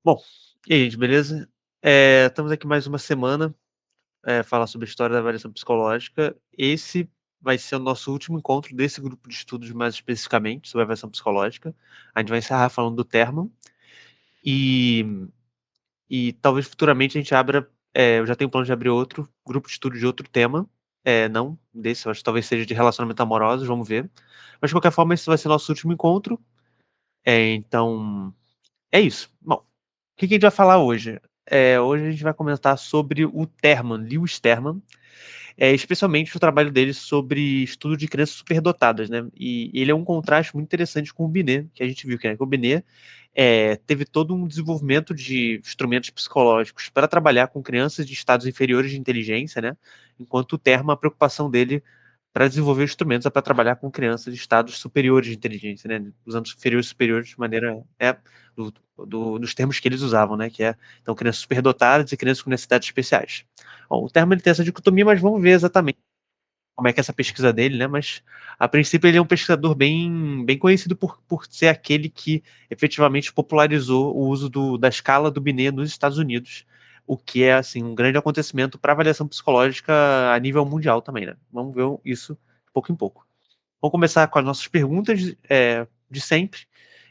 Bom, e aí, gente, beleza? Estamos aqui mais uma semana, falar sobre a história da avaliação psicológica. Esse vai ser o nosso último encontro desse grupo de estudos, mais especificamente, sobre avaliação psicológica. A gente vai encerrar falando do termo e, e talvez futuramente a gente abra. Eu já tenho plano de abrir outro grupo de estudo de outro tema. Não desse, eu acho que talvez seja de relacionamento amoroso, vamos ver. Mas de qualquer forma, esse vai ser nosso último encontro. Então, é isso. Bom, o que que a gente vai falar hoje? Hoje a gente vai comentar sobre o Terman, Lewis Terman, especialmente o trabalho dele sobre estudo de crianças superdotadas, né? E ele é um contraste muito interessante com o Binet, que a gente viu que o Binet teve todo um desenvolvimento de instrumentos psicológicos para trabalhar com crianças de estados inferiores de inteligência, né? Enquanto o Terman, a preocupação dele para desenvolver instrumentos para trabalhar com crianças de estados superiores de inteligência, né? Usando inferiores e superiores de maneira dos termos que eles usavam, né? Que é então crianças superdotadas e crianças com necessidades especiais. Bom, o termo ele tem essa dicotomia, mas vamos ver exatamente como é que é essa pesquisa dele, né? Mas a princípio ele é um pesquisador bem conhecido por ser aquele que efetivamente popularizou o uso da escala do Binet nos Estados Unidos, o que é assim um grande acontecimento para avaliação psicológica a nível mundial também, né? Vamos ver isso de pouco em pouco. Vamos começar com as nossas perguntas de sempre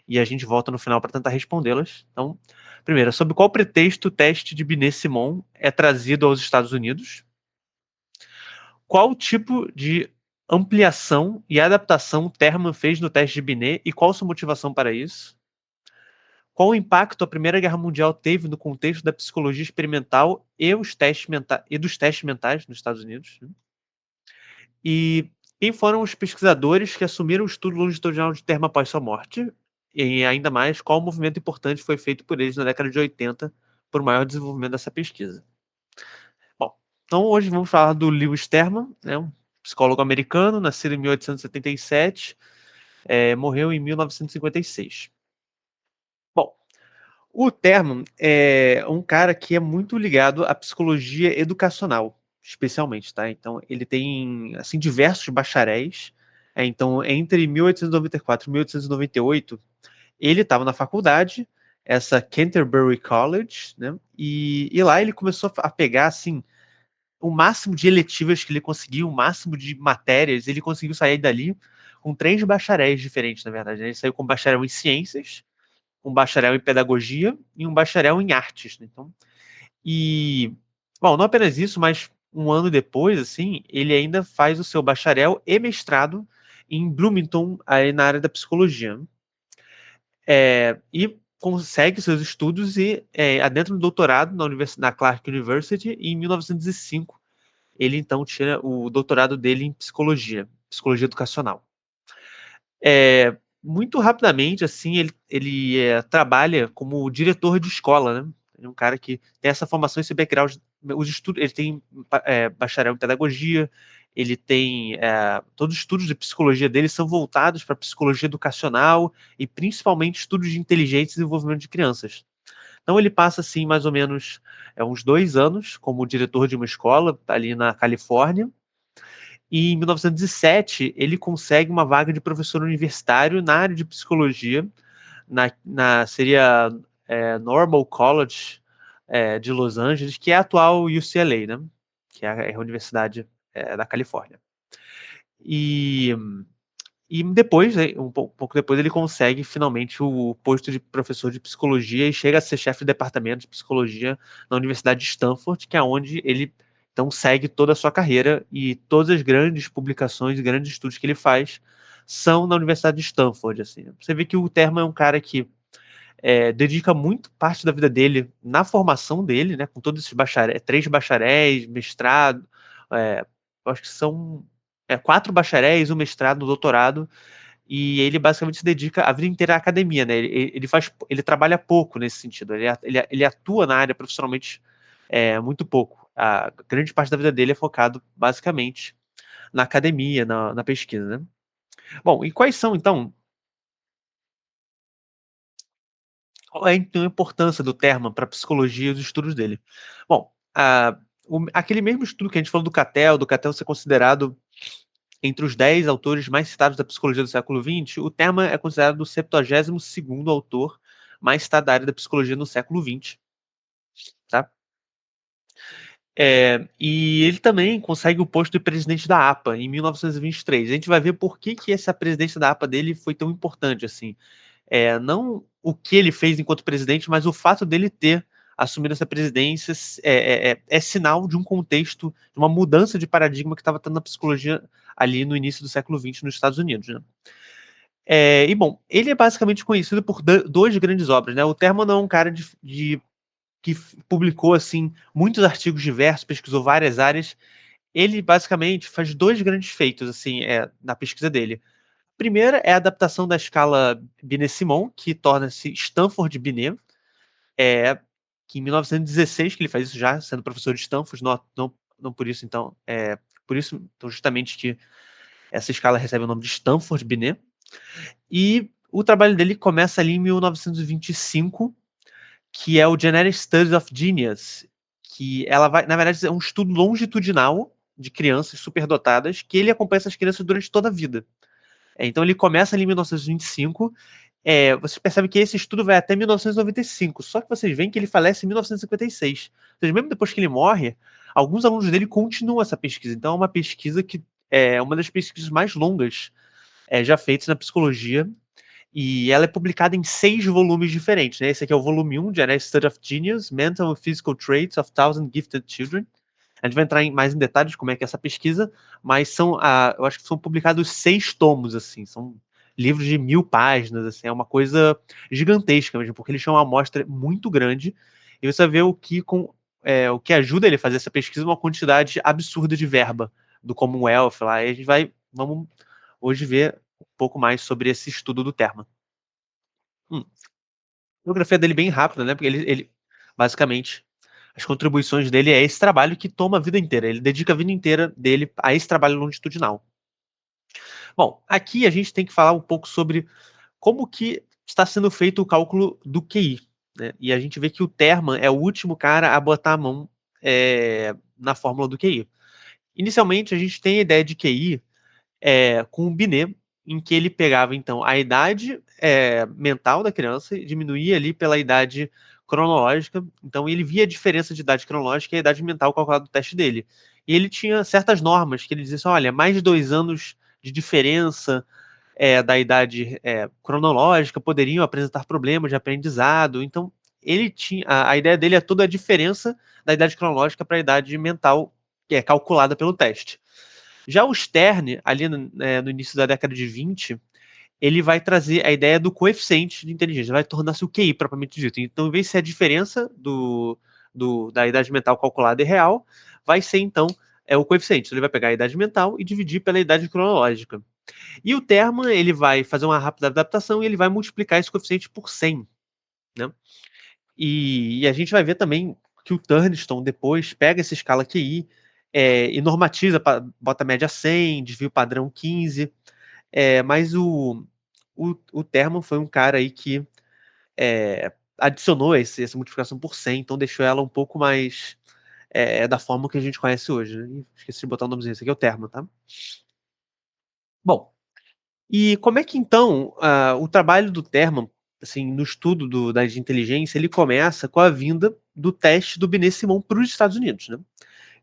e a gente volta no final para tentar respondê-las. Então, primeiro, sob qual pretexto o teste de Binet-Simon é trazido aos Estados Unidos? Qual tipo de ampliação e adaptação Terman fez no teste de Binet e qual sua motivação para isso? Qual impacto a Primeira Guerra Mundial teve no contexto da psicologia experimental e dos testes mentais nos Estados Unidos? E quem foram os pesquisadores que assumiram o estudo longitudinal de Terman após sua morte? E ainda mais, qual movimento importante foi feito por eles na década de 80 para o maior desenvolvimento dessa pesquisa? Bom, então hoje vamos falar do Lewis Terman, né, um psicólogo americano, nascido em 1877, morreu em 1956. Bom, o Terman é um cara que é muito ligado à psicologia educacional, especialmente, tá? Então, ele tem, assim, diversos bacharéis. Então, entre 1894 e 1898, ele estava na faculdade, essa Canterbury College, né? E lá ele começou a pegar, assim, o máximo de eletivas que ele conseguiu, o máximo de matérias, ele conseguiu sair dali com 3 bacharéis diferentes, na verdade, né? Ele saiu com bacharel em ciências, um bacharel em pedagogia e um bacharel em artes, né? Então, bom, não apenas isso, mas um ano depois, assim, ele ainda faz o seu bacharel e mestrado em Bloomington, aí na área da psicologia. E consegue seus estudos e adentra no doutorado na Clark University em 1905. Ele então tira o doutorado dele em psicologia educacional. Muito rapidamente, assim, ele trabalha como diretor de escola, né? Ele é um cara que tem essa formação, esse background, os estudos, ele tem bacharel em pedagogia, ele tem todos os estudos de psicologia dele são voltados para psicologia educacional e principalmente estudos de inteligência e desenvolvimento de crianças. Então ele passa assim mais ou menos uns 2 anos como diretor de uma escola ali na Califórnia. E em 1907 ele consegue uma vaga de professor universitário na área de psicologia, seria Normal College de Los Angeles, que é a atual UCLA, né? Que é a Universidade da Califórnia. E, e depois, um pouco depois, ele consegue finalmente o posto de professor de psicologia e chega a ser chefe de departamento de psicologia na Universidade de Stanford, que é onde ele então segue toda a sua carreira e todas as grandes publicações e grandes estudos que ele faz são na Universidade de Stanford. Assim. Você vê que o Terman é um cara que dedica muito parte da vida dele na formação dele, né, com todos esses bacharéis, 3 bacharéis, mestrado, acho que são 4 bacharéis, um mestrado, um doutorado, e ele basicamente se dedica a vida inteira à academia, né? Ele trabalha pouco nesse sentido. Ele atua na área profissionalmente muito pouco. A grande parte da vida dele é focado basicamente na academia, na pesquisa, né? Bom, e quais são então? Qual é então a importância do Terman para a psicologia e os estudos dele? Bom, aquele mesmo estudo que a gente falou do Cattell ser considerado entre os 10 autores mais citados da psicologia do século XX, o Terman é considerado o 72º autor mas está da área da psicologia no século XX, tá? E ele também consegue o posto de presidente da APA em 1923. A gente vai ver por que essa presidência da APA dele foi tão importante assim. Não o que ele fez enquanto presidente, mas o fato dele ter assumido essa presidência é sinal de um contexto, de uma mudança de paradigma que estava tendo na psicologia ali no início do século XX nos Estados Unidos, né? Bom, ele é basicamente conhecido por duas grandes obras, né? O Terman é um cara que publicou assim muitos artigos diversos, pesquisou várias áreas. Ele basicamente faz dois grandes feitos assim, na pesquisa dele. A primeira é a adaptação da escala Binet-Simon, que torna-se Stanford-Binet, que em 1916 que ele faz isso já, sendo professor de Stanford, não por isso então, por isso então, justamente que essa escala recebe o nome de Stanford-Binet. E o trabalho dele começa ali em 1925, que é o Genetic Studies of Genius, que ela vai, na verdade, é um estudo longitudinal de crianças superdotadas, que ele acompanha essas crianças durante toda a vida. Então ele começa ali em 1925. Você percebe que esse estudo vai até 1995, só que vocês veem que ele falece em 1956. Ou seja, mesmo depois que ele morre, alguns alunos dele continuam essa pesquisa. Então é uma pesquisa que é uma das pesquisas mais longas já feitas na psicologia, e ela é publicada em 6 volumes diferentes, né? Esse aqui é o volume 1, Genetic Study of Genius, Mental and Physical Traits of Thousand Gifted Children. A gente vai entrar mais em detalhes de como é que é essa pesquisa, mas eu acho que são publicados 6 tomos, assim, são livros de 1000 páginas, assim, é uma coisa gigantesca mesmo, porque eles tinham uma amostra muito grande, e você vai ver o que ajuda ele a fazer essa pesquisa, uma quantidade absurda de verba do Commonwealth lá, e a gente vamos hoje ver um pouco mais sobre esse estudo do Terman. A biografia dele é bem rápida, né, porque ele basicamente as contribuições dele é esse trabalho que toma a vida inteira. Ele dedica a vida inteira dele a esse trabalho longitudinal. Bom, aqui a gente tem que falar um pouco sobre como que está sendo feito o cálculo do QI, né? E a gente vê que o Terman é o último cara a botar a mão na fórmula do QI. Inicialmente, a gente tem a ideia de QI com o Binet, em que ele pegava, então, a idade mental da criança e diminuía ali pela idade cronológica. Então, ele via a diferença de idade cronológica e a idade mental calculada do teste dele. E ele tinha certas normas que ele dizia assim, olha, mais de 2 anos de diferença da idade cronológica poderiam apresentar problemas de aprendizado. Então, ele tinha a ideia dele é toda a diferença da idade cronológica para a idade mental que é calculada pelo teste. Já o Stern, ali no início da década de 20, ele vai trazer a ideia do coeficiente de inteligência, vai tornar-se o QI propriamente dito. Então, em vez de ser a diferença da idade mental calculada e real, vai ser então o coeficiente. Então, ele vai pegar a idade mental e dividir pela idade cronológica. E o Terman, ele vai fazer uma rápida adaptação e ele vai multiplicar esse coeficiente por 100, né? E a gente vai ver também que o Turniston depois pega essa escala QI e normatiza, bota média 100, desvio padrão 15, mas o Terman foi um cara aí que adicionou essa multiplicação por 100, então deixou ela um pouco mais da forma que a gente conhece hoje, né? Esqueci de botar o nomezinho, esse aqui é o Terman, tá? Bom, e como é que então o trabalho do Terman, assim, no estudo da inteligência, ele começa com a vinda do teste do Binet-Simon para os Estados Unidos, né?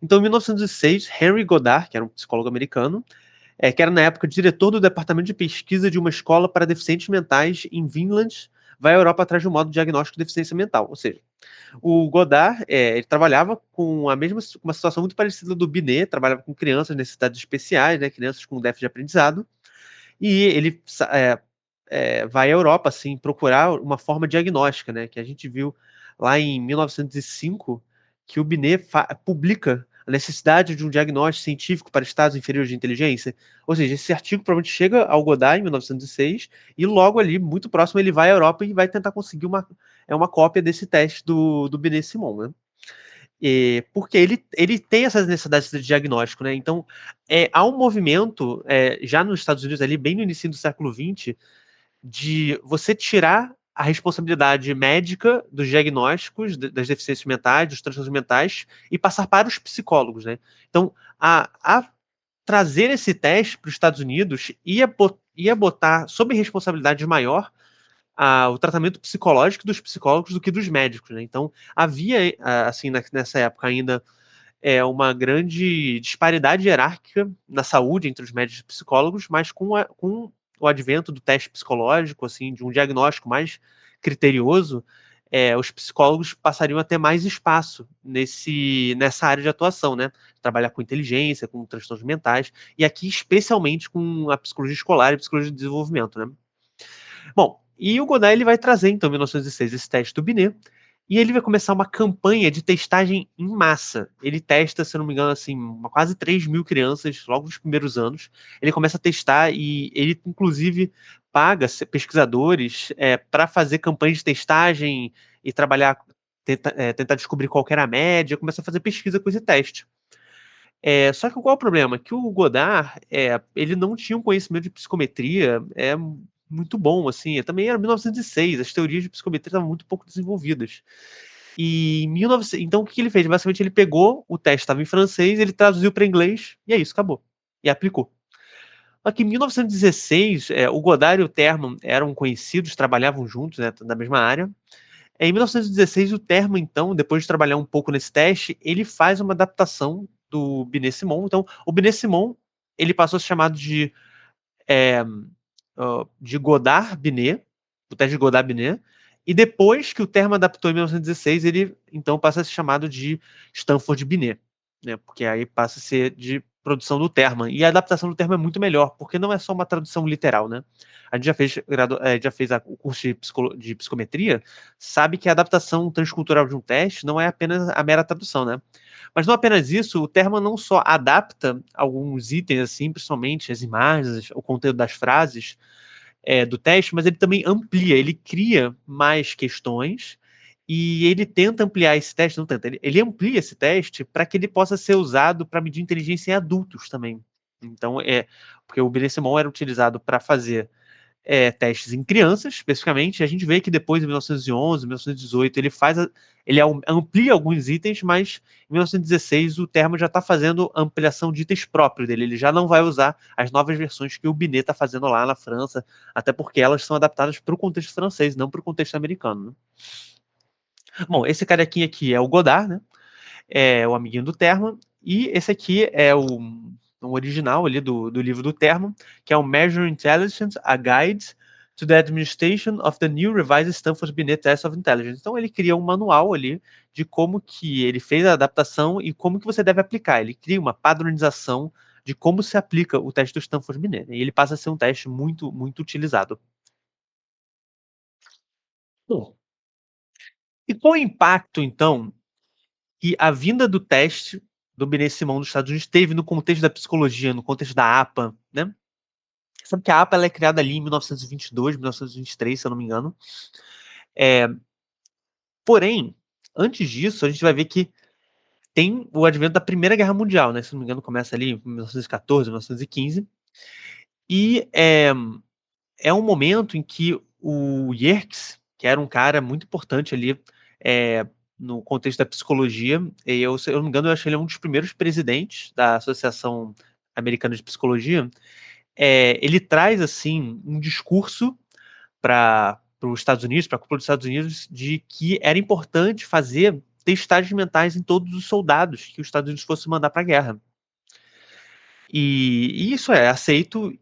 Então, em 1906, Henry Goddard, que era um psicólogo americano, que era na época diretor do departamento de pesquisa de uma escola para deficientes mentais em Vinland, vai à Europa atrás de um modo de diagnóstico de deficiência mental. Ou seja, o Goddard ele trabalhava com uma situação muito parecida do Binet, trabalhava com crianças necessidades especiais, né, crianças com déficit de aprendizado, e ele vai à Europa, assim, procurar uma forma diagnóstica, né, que a gente viu lá em 1905, que o Binet publica a necessidade de um diagnóstico científico para estados inferiores de inteligência. Ou seja, esse artigo provavelmente chega ao Goddard em 1906 e logo ali, muito próximo, ele vai à Europa e vai tentar conseguir uma cópia desse teste do Binet-Simon, né? Porque ele tem essas necessidades de diagnóstico, né? Então, há um movimento, já nos Estados Unidos, ali bem no início do século XX, de você tirar a responsabilidade médica dos diagnósticos das deficiências mentais, dos transtornos mentais, e passar para os psicólogos, né? Então, a trazer esse teste para os Estados Unidos ia botar sob responsabilidade maior o tratamento psicológico dos psicólogos do que dos médicos, né? Então, havia, assim, nessa época ainda, uma grande disparidade hierárquica na saúde entre os médicos e psicólogos, mas com o advento do teste psicológico, assim, de um diagnóstico mais criterioso, os psicólogos passariam a ter mais espaço nessa área de atuação, né? Trabalhar com inteligência, com transtornos mentais, e aqui especialmente com a psicologia escolar e a psicologia de desenvolvimento, né? Bom, e o Godin ele vai trazer, então, em 1906, esse teste do Binet, e ele vai começar uma campanha de testagem em massa. Ele testa, se eu não me engano, assim, quase 3.000 crianças logo nos primeiros anos. Ele começa a testar e ele, inclusive, paga pesquisadores para fazer campanhas de testagem e trabalhar, tentar descobrir qual que era a média, começa a fazer pesquisa com esse teste. Só que qual é o problema? Que o Godard, ele não tinha um conhecimento de psicometria muito bom, assim. Também era 1906, as teorias de psicometria estavam muito pouco desenvolvidas. E em 1900, então o que ele fez? Basicamente ele pegou o teste, estava em francês, ele traduziu para inglês e é isso, acabou. E aplicou. Só que em 1916, o Godard e o Terman eram conhecidos, trabalhavam juntos, né, na mesma área. Em 1916, o Terman, então, depois de trabalhar um pouco nesse teste, ele faz uma adaptação do Binet-Simon. Então, o Binet-Simon, ele passou a ser chamado de Godard-Binet, o teste de Godard-Binet, e depois que o Terman adaptou em 1916, ele, então, passa a ser chamado de Stanford-Binet, né, porque aí passa a ser de produção do Terman. E a adaptação do Terman é muito melhor, porque não é só uma tradução literal, né? A gente já fez o curso de psicometria, sabe que a adaptação transcultural de um teste não é apenas a mera tradução, né? Mas não apenas isso, o Terman não só adapta alguns itens, assim, principalmente as imagens, o conteúdo das frases do teste, mas ele também amplia, ele cria mais questões e ele tenta ampliar esse teste, não tenta, ele amplia esse teste para que ele possa ser usado para medir inteligência em adultos também. Então, porque o Binet-Simon era utilizado para fazer testes em crianças, especificamente. A gente vê que depois, em 1911, 1918, ele amplia alguns itens, mas em 1916 o Termo já está fazendo ampliação de itens próprios dele. Ele já não vai usar as novas versões que o Binet está fazendo lá na França, até porque elas são adaptadas para o contexto francês, não para o contexto americano, né? Bom, esse carequinha aqui é o Godard, né? É o amiguinho do Terman, e esse aqui é o original ali do livro do Terman, que é o Measure Intelligence, a Guide to the Administration of the New Revised Stanford Binet Test of Intelligence. Então ele cria um manual ali de como que ele fez a adaptação e como que você deve aplicar. Ele cria uma padronização de como se aplica o teste do Stanford Binet. E ele passa a ser um teste muito, muito utilizado. Bom, e qual o impacto, então, que a vinda do teste do Binet-Simon dos Estados Unidos teve no contexto da psicologia, no contexto da APA, né? Sabe que a APA ela é criada ali em 1922, 1923, se eu não me engano. Porém, antes disso, a gente vai ver que tem o advento da Primeira Guerra Mundial, né? Se não me engano, começa ali em 1914, 1915. E é um momento em que o Yerkes, que era um cara muito importante ali no contexto da psicologia, se eu não me engano, eu acho que ele é um dos primeiros presidentes da Associação Americana de Psicologia. Ele traz assim um discurso para os Estados Unidos, para a cúpula dos Estados Unidos, de que era importante fazer testagens mentais em todos os soldados que os Estados Unidos fossem mandar para a guerra. E isso é aceito.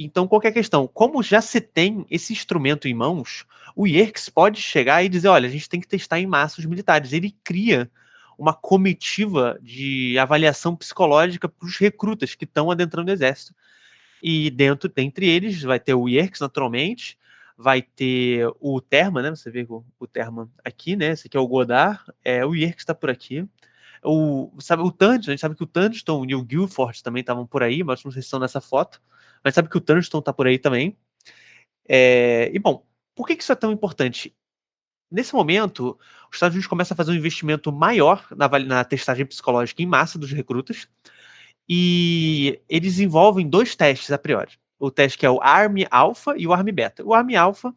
Então, qual que é a questão? Como já se tem esse instrumento em mãos, o Yerkes pode chegar e dizer: olha, a gente tem que testar em massa os militares. Ele cria uma comitiva de avaliação psicológica para os recrutas que estão adentrando o exército. E dentre eles, vai ter o Yerkes, naturalmente, vai ter o Terman, né? Você vê o Terman aqui, né? Esse aqui é o Godard, o Yerkes está por aqui. Sabe, o Turnston, a gente sabe que o Turnston e o Guilford também estavam por aí, mas não sei se estão nessa foto. Mas sabe que o Turnston está por aí também. E bom, por que isso é tão importante? Nesse momento, os Estados Unidos começam a fazer um investimento maior na testagem psicológica em massa dos recrutas, e eles desenvolvem dois testes a priori. O teste que é o Army Alpha e o Army Beta. O Army Alpha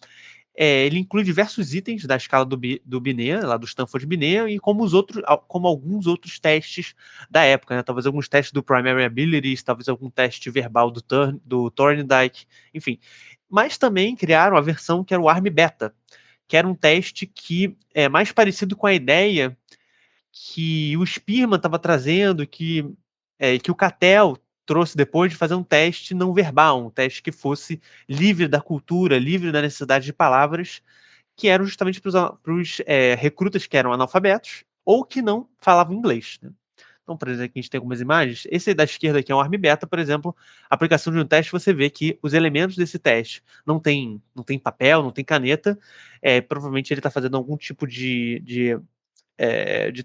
ele inclui diversos itens da escala do Binet, lá do Stanford Binet, e como alguns outros testes da época, né? Talvez alguns testes do Primary Abilities, talvez algum teste verbal do Thorndike, enfim. mas também criaram a versão que era o ARM Beta, que era um teste que é mais parecido com a ideia que o Spearman estava trazendo, que o Cattell trouxe depois de fazer um teste não verbal, um teste que fosse livre da cultura, livre da necessidade de palavras, que eram justamente para os recrutas que eram analfabetos ou que não falavam inglês, né? Então, por exemplo, aqui a gente tem algumas imagens. Esse aí da esquerda aqui é um ARM Beta, por exemplo. A aplicação de um teste, você vê que os elementos desse teste não tem papel, não tem caneta. Provavelmente ele está fazendo algum tipo de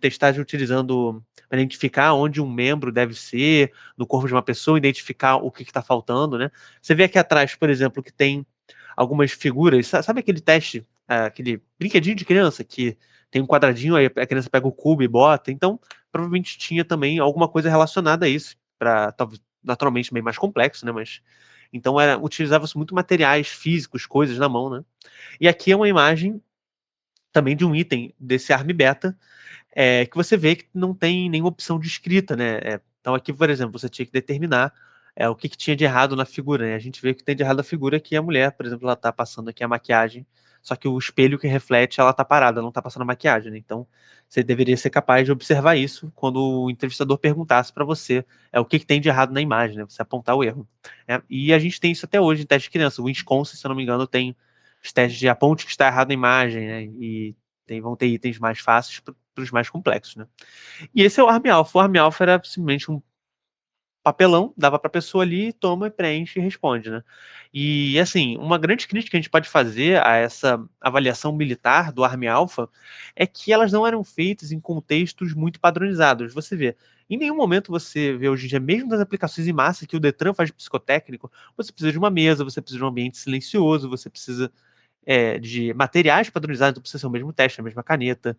testagem utilizando para identificar onde um membro deve ser no corpo de uma pessoa, identificar o que está faltando, né? Você vê aqui atrás, por exemplo, que tem algumas figuras. Sabe aquele teste, aquele brinquedinho de criança que tem um quadradinho, aí a criança pega o cubo e bota? Então, provavelmente tinha também alguma coisa relacionada a isso, para talvez naturalmente bem mais complexo, né? Mas então utilizava-se muito materiais físicos, coisas na mão, né? E aqui é uma imagem também de um item desse ARM Beta, que você vê que não tem nenhuma opção de escrita, né? Então aqui, por exemplo, você tinha que determinar o que tinha de errado na figura, né? A gente vê que tem de errado a figura que a mulher, por exemplo, ela tá passando aqui a maquiagem, só que o espelho que reflete, ela tá parada, ela não tá passando a maquiagem, né? Então você deveria ser capaz de observar isso quando o entrevistador perguntasse para você o que tem de errado na imagem, né? Você apontar o erro. E a gente tem isso até hoje em teste de criança. O Wisconsin, se eu não me engano, tem os testes de aponte que está errado na imagem, né? E vão ter itens mais fáceis para os mais complexos, né? E esse é o ARM Alpha. O ARM Alpha era simplesmente um papelão, dava para a pessoa ali, toma, preenche e responde, né? E, assim, uma grande crítica que a gente pode fazer a essa avaliação militar do ARM Alpha é que elas não eram feitas em contextos muito padronizados. Você vê, em nenhum momento você vê hoje em dia, mesmo nas aplicações em massa que o Detran faz de psicotécnico, você precisa de uma mesa, você precisa de um ambiente silencioso, você precisa de materiais padronizados, então precisa ser o mesmo teste, a mesma caneta.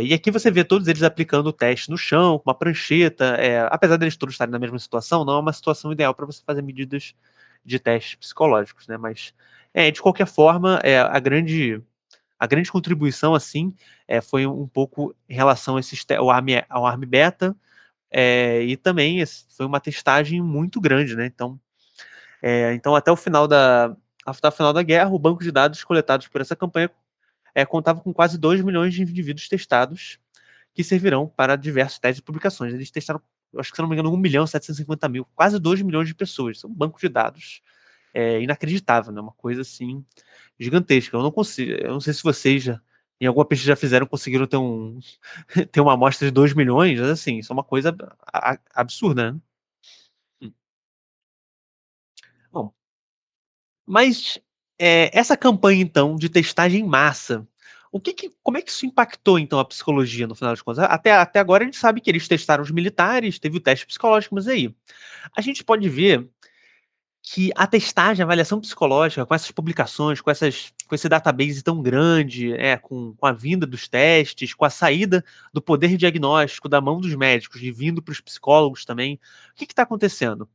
E aqui você vê todos eles aplicando o teste no chão, com uma prancheta. Apesar deles todos estarem na mesma situação, não é uma situação ideal para você fazer medidas de testes psicológicos, né? Mas, de qualquer forma, a grande contribuição, assim, foi um pouco em relação a ao ARM Beta, e também foi uma testagem muito grande, né? Então até o final da guerra, o banco de dados coletados por essa campanha contava com quase 2 milhões de indivíduos testados que servirão para diversos testes e publicações. Eles testaram, acho que se não me engano, 1.750.000, quase 2 milhões de pessoas. Isso é um banco de dados inacreditável, né? Uma coisa assim gigantesca. Eu não sei se vocês em alguma pesquisa já fizeram, conseguiram ter uma amostra de 2 milhões, mas assim, isso é uma coisa absurda, né? Hum. Bom, mas essa campanha, então, de testagem em massa, como é que isso impactou, então, a psicologia, no final das contas? Até agora a gente sabe que eles testaram os militares, teve o teste psicológico, mas aí, a gente pode ver que a testagem, a avaliação psicológica, com essas publicações, com esse database tão grande, com a vinda dos testes, com a saída do poder diagnóstico da mão dos médicos e vindo para os psicólogos também, o que está acontecendo?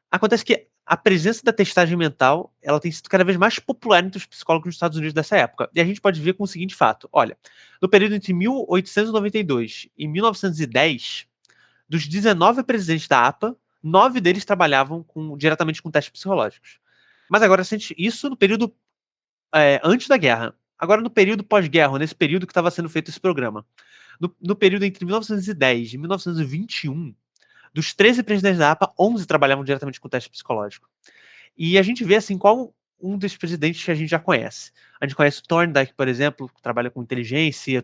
Acontece que a presença da testagem mental, ela tem sido cada vez mais popular entre os psicólogos nos Estados Unidos dessa época. E a gente pode ver com o seguinte fato: olha, no período entre 1892 e 1910, dos 19 presidentes da APA, 9 deles trabalhavam diretamente com testes psicológicos. Mas agora, isso no período antes da guerra. Agora, no período pós-guerra, nesse período que estava sendo feito esse programa, no período entre 1910 e 1921, dos 13 presidentes da APA, 11 trabalhavam diretamente com teste psicológico. E a gente vê, assim, qual um dos presidentes que a gente já conhece. A gente conhece o Thorndike, por exemplo, que trabalha com inteligência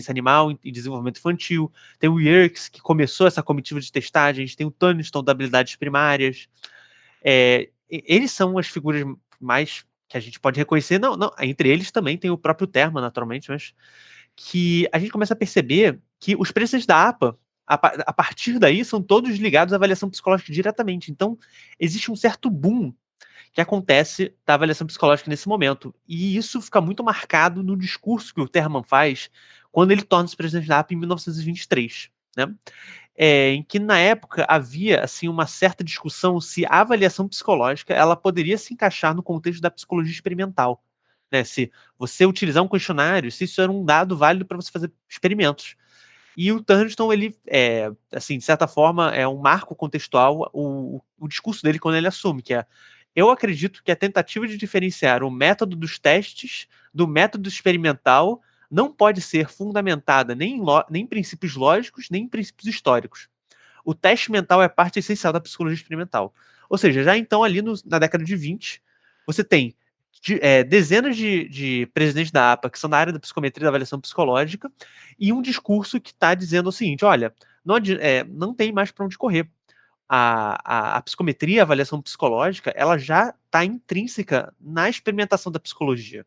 animal e desenvolvimento infantil. Tem o Yerkes, que começou essa comitiva de testagem. A gente tem o Tunniston, da habilidades primárias. Eles são as figuras mais que a gente pode reconhecer. Não, não, entre eles também tem o próprio Terma, naturalmente, mas que a gente começa a perceber que os preços da APA, a partir daí, são todos ligados à avaliação psicológica diretamente. Então, existe um certo boom que acontece da avaliação psicológica nesse momento. E isso fica muito marcado no discurso que o Terman faz quando ele torna-se presidente da APA em 1923, né? Em que na época havia assim uma certa discussão se a avaliação psicológica ela poderia se encaixar no contexto da psicologia experimental, né? Se você utilizar um questionário, se isso era um dado válido para você fazer experimentos. E o Turnston, ele, assim, de certa forma, é um marco contextual o discurso dele quando ele assume, que eu acredito que a tentativa de diferenciar o método dos testes do método experimental não pode ser fundamentada nem em princípios lógicos, nem em princípios históricos. O teste mental é parte essencial da psicologia experimental. Ou seja, já então ali na década de 20, você tem dezenas de presidentes da APA que são da área da psicometria e da avaliação psicológica e um discurso que está dizendo o seguinte, olha, não tem mais para onde correr. A psicometria, a avaliação psicológica, ela já está intrínseca na experimentação da psicologia.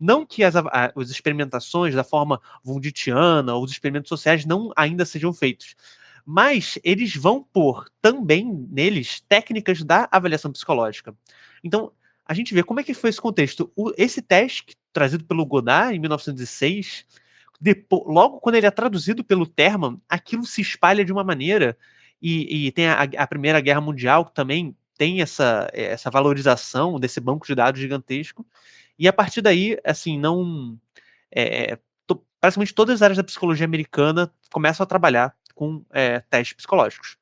Não que as experimentações da forma wundtiana ou os experimentos sociais não ainda sejam feitos, mas eles vão pôr também neles técnicas da avaliação psicológica. Então, a gente vê como é que foi esse contexto. Esse teste, trazido pelo Godard em 1906, logo quando ele é traduzido pelo Terman, aquilo se espalha de uma maneira, e tem a Primeira Guerra Mundial, que também tem essa valorização desse banco de dados gigantesco, e a partir daí, assim, não... praticamente todas as áreas da psicologia americana começam a trabalhar com testes psicológicos.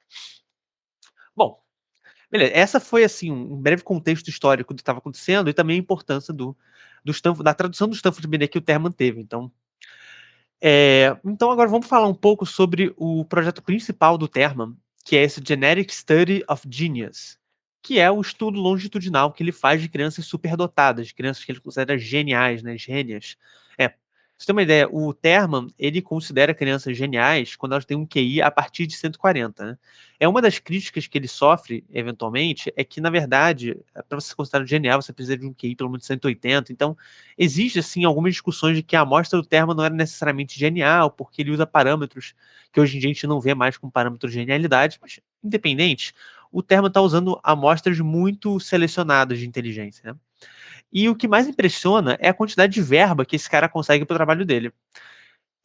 Bom, beleza. Essa foi assim um breve contexto histórico do que estava acontecendo e também a importância da tradução do Stanford BD que o Terman teve. Então agora vamos falar um pouco sobre o projeto principal do Terman, que é esse Genetic Study of Genius, que é o estudo longitudinal que ele faz de crianças superdotadas, crianças que ele considera geniais, né, gênias. Pra você ter uma ideia, o Terman, ele considera crianças geniais quando elas têm um QI a partir de 140, né? Uma das críticas que ele sofre, eventualmente, é que, na verdade, para você ser considerado genial, você precisa de um QI pelo menos 180. Então, existe, assim, algumas discussões de que a amostra do Terman não era necessariamente genial, porque ele usa parâmetros que hoje em dia a gente não vê mais como parâmetros de genialidade, mas, independente, o Terman está usando amostras muito selecionadas de inteligência, né? E o que mais impressiona é a quantidade de verba que esse cara consegue para o trabalho dele.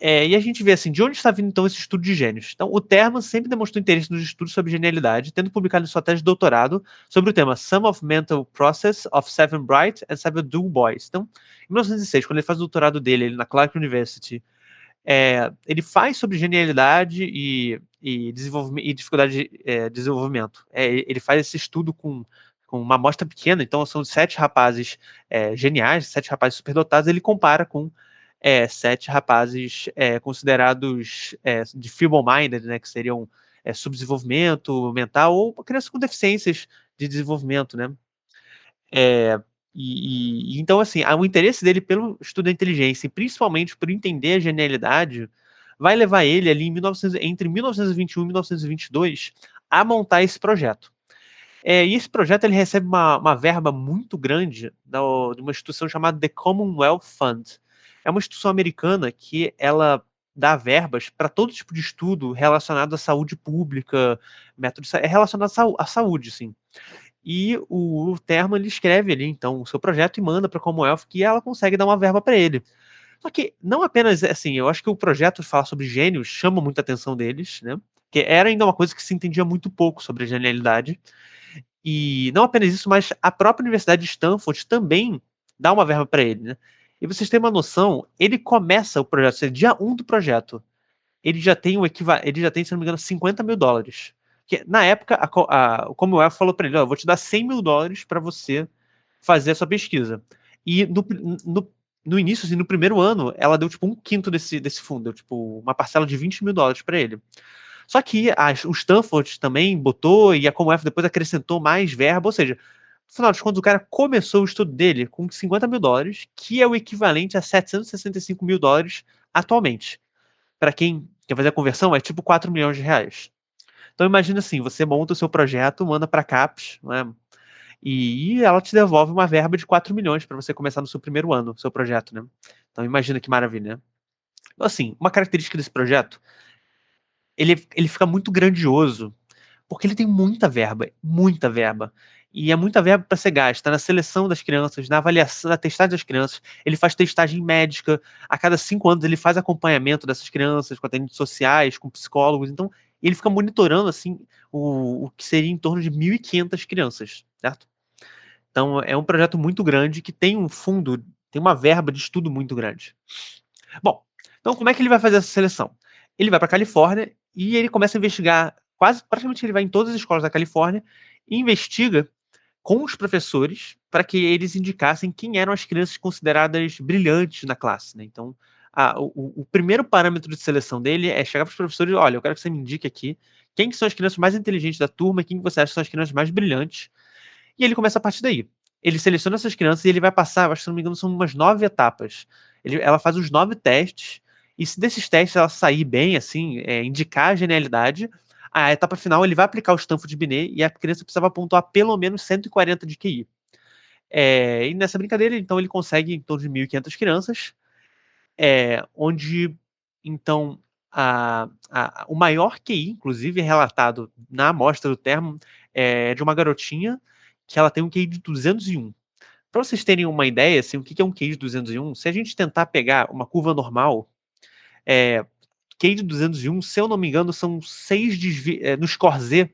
E a gente vê assim, de onde está vindo então esse estudo de gênios? Então, o Terman sempre demonstrou interesse nos estudos sobre genialidade, tendo publicado em sua tese de doutorado sobre o tema Sum of Mental Process of Seven Bright and Seven Dull Boys. Então, em 1906, quando ele faz o doutorado dele na Clark University, ele faz sobre genialidade e desenvolvimento, e dificuldade de desenvolvimento. Ele faz esse estudo com uma amostra pequena, então são 7 rapazes geniais, 7 rapazes superdotados, ele compara com 7 rapazes considerados de feeble-minded, né, que seriam subdesenvolvimento mental ou crianças com deficiências de desenvolvimento, né? É, então, assim, o interesse dele pelo estudo da inteligência, e principalmente por entender a genialidade, vai levar ele ali entre 1921 e 1922 a montar esse projeto. E esse projeto ele recebe uma verba muito grande de uma instituição chamada The Commonwealth Fund. É uma instituição americana que ela dá verbas para todo tipo de estudo relacionado à saúde pública, relacionado à saúde, sim. E o Terman ele escreve ali, então, o seu projeto e manda para a Commonwealth, que ela consegue dar uma verba para ele. Só que não apenas, assim, eu acho que o projeto falar sobre gênios chama muita atenção deles, né? Porque era ainda uma coisa que se entendia muito pouco sobre a genialidade. E não apenas isso, mas a própria Universidade de Stanford também dá uma verba para ele, né? E vocês têm uma noção, ele começa o projeto, ou seja, dia 1 do projeto, ele já tem ele já tem, se não me engano, $50.000. Que, na época, o Commonwealth falou para ele, eu vou te dar $100.000 para você fazer a sua pesquisa. E no início, assim, no primeiro ano, ela deu tipo um quinto desse fundo, deu tipo uma parcela de $20.000 para ele. Só que o Stanford também botou, e a Commonwealth depois acrescentou mais verba, ou seja, no final das contas, o cara começou o estudo dele com $50.000, que é o equivalente a $765.000 atualmente. Para quem quer fazer a conversão, é tipo R$ 4 milhões. Então imagina assim, você monta o seu projeto, manda para a CAPES, né, e ela te devolve uma verba de 4 milhões para você começar no seu primeiro ano, seu projeto, né? Então imagina que maravilha, né? Então, assim, uma característica desse projeto, ele fica muito grandioso, porque ele tem muita verba, muita verba. E é muita verba para ser gasta na seleção das crianças, na avaliação, na testagem das crianças. Ele faz testagem médica, a cada 5 anos ele faz acompanhamento dessas crianças com atendentes sociais, com psicólogos. Então, ele fica monitorando assim o que seria em torno de 1.500 crianças, certo? Então, é um projeto muito grande que tem um fundo, tem uma verba de estudo muito grande. Bom, então como é que ele vai fazer essa seleção? Ele vai para a Califórnia e ele começa a investigar, praticamente ele vai em todas as escolas da Califórnia e investiga com os professores para que eles indicassem quem eram as crianças consideradas brilhantes na classe, né. Então, o primeiro parâmetro de seleção dele é chegar para os professores: "Olha, eu quero que você me indique aqui quem que são as crianças mais inteligentes da turma e quem que você acha que são as crianças mais brilhantes", e ele começa a partir daí. Ele seleciona essas crianças e ele vai passar, eu acho que se não me engano são umas 9 etapas. Ela faz os 9 testes, e se desses testes ela sair bem, assim, indicar a genialidade, a etapa final ele vai aplicar o Stanford Binet e a criança precisava pontuar pelo menos 140 de QI. E nessa brincadeira, então, ele consegue em torno de 1.500 crianças, onde, então, o maior QI, inclusive, é relatado na amostra do Termo, é de uma garotinha que ela tem um QI de 201. Para vocês terem uma ideia, assim, o que é um QI de 201, se a gente tentar pegar uma curva normal, eh, QI de 201, se eu não me engano, são 6 no score Z,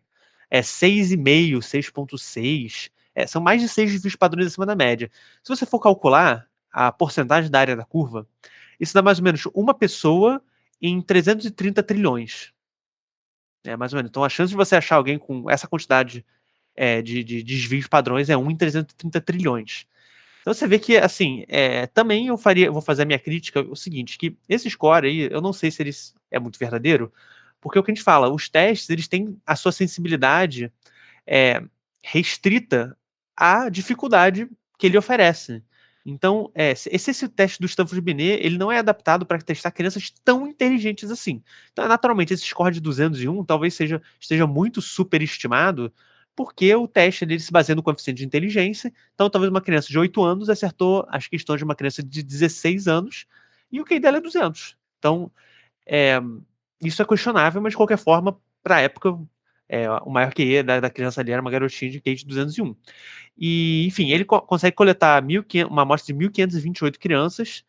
6,5, 6,6, são mais de 6 desvios padrões acima da média. Se você for calcular a porcentagem da área da curva, isso dá mais ou menos uma pessoa em 330 trilhões. Mais ou menos. Então a chance de você achar alguém com essa quantidade, de desvios padrões é 1 em 330 trilhões. Então você vê que, assim, também eu vou fazer a minha crítica, o seguinte, que esse score aí, eu não sei se ele é muito verdadeiro, porque é o que a gente fala, os testes, eles têm a sua sensibilidade, eh, restrita à dificuldade que ele oferece. Então, se esse teste do Stanford Binet, ele não é adaptado para testar crianças tão inteligentes assim. Então, naturalmente, esse score de 201 talvez esteja muito superestimado, porque o teste dele se baseia no coeficiente de inteligência. Então, talvez uma criança de 8 anos acertou as questões de uma criança de 16 anos e o QI dela é 200. Então, eh, isso é questionável, mas de qualquer forma, para a época, o maior QI da criança ali era uma garotinha de QI de 201. E, enfim, ele consegue coletar 1.500, uma amostra de 1.528 crianças,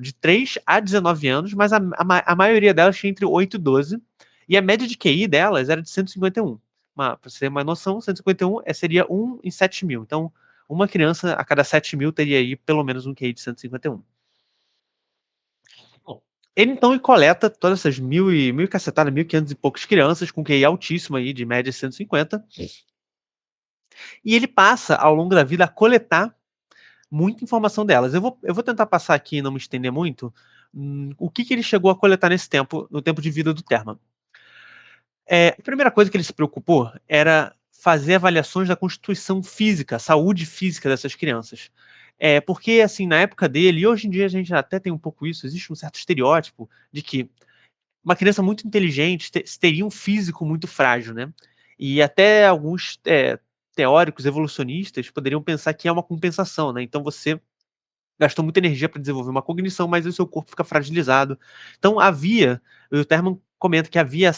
de 3 a 19 anos, mas a maioria delas tinha entre 8 e 12, e a média de QI delas era de 151. Pra você ter uma noção, 151 seria 1 em 7.000. Então, uma criança a cada 7.000 teria aí pelo menos um QI de 151. Bom, ele coleta todas essas mil e cacetada, 1.500 e poucas crianças com QI altíssimo aí, de média 150, e ele passa ao longo da vida a coletar muita informação delas. Eu vou tentar passar aqui e não me estender muito, o que ele chegou a coletar nesse tempo, no tempo de vida do Terman. A primeira coisa que ele se preocupou era fazer avaliações da constituição física, saúde física dessas crianças. Porque, assim, na época dele, e hoje em dia a gente até tem um pouco isso, existe um certo estereótipo de que uma criança muito inteligente teria um físico muito frágil, né? E até alguns teóricos evolucionistas poderiam pensar que é uma compensação, né? Então você gastou muita energia para desenvolver uma cognição, mas o seu corpo fica fragilizado. Então o Terman comenta que havia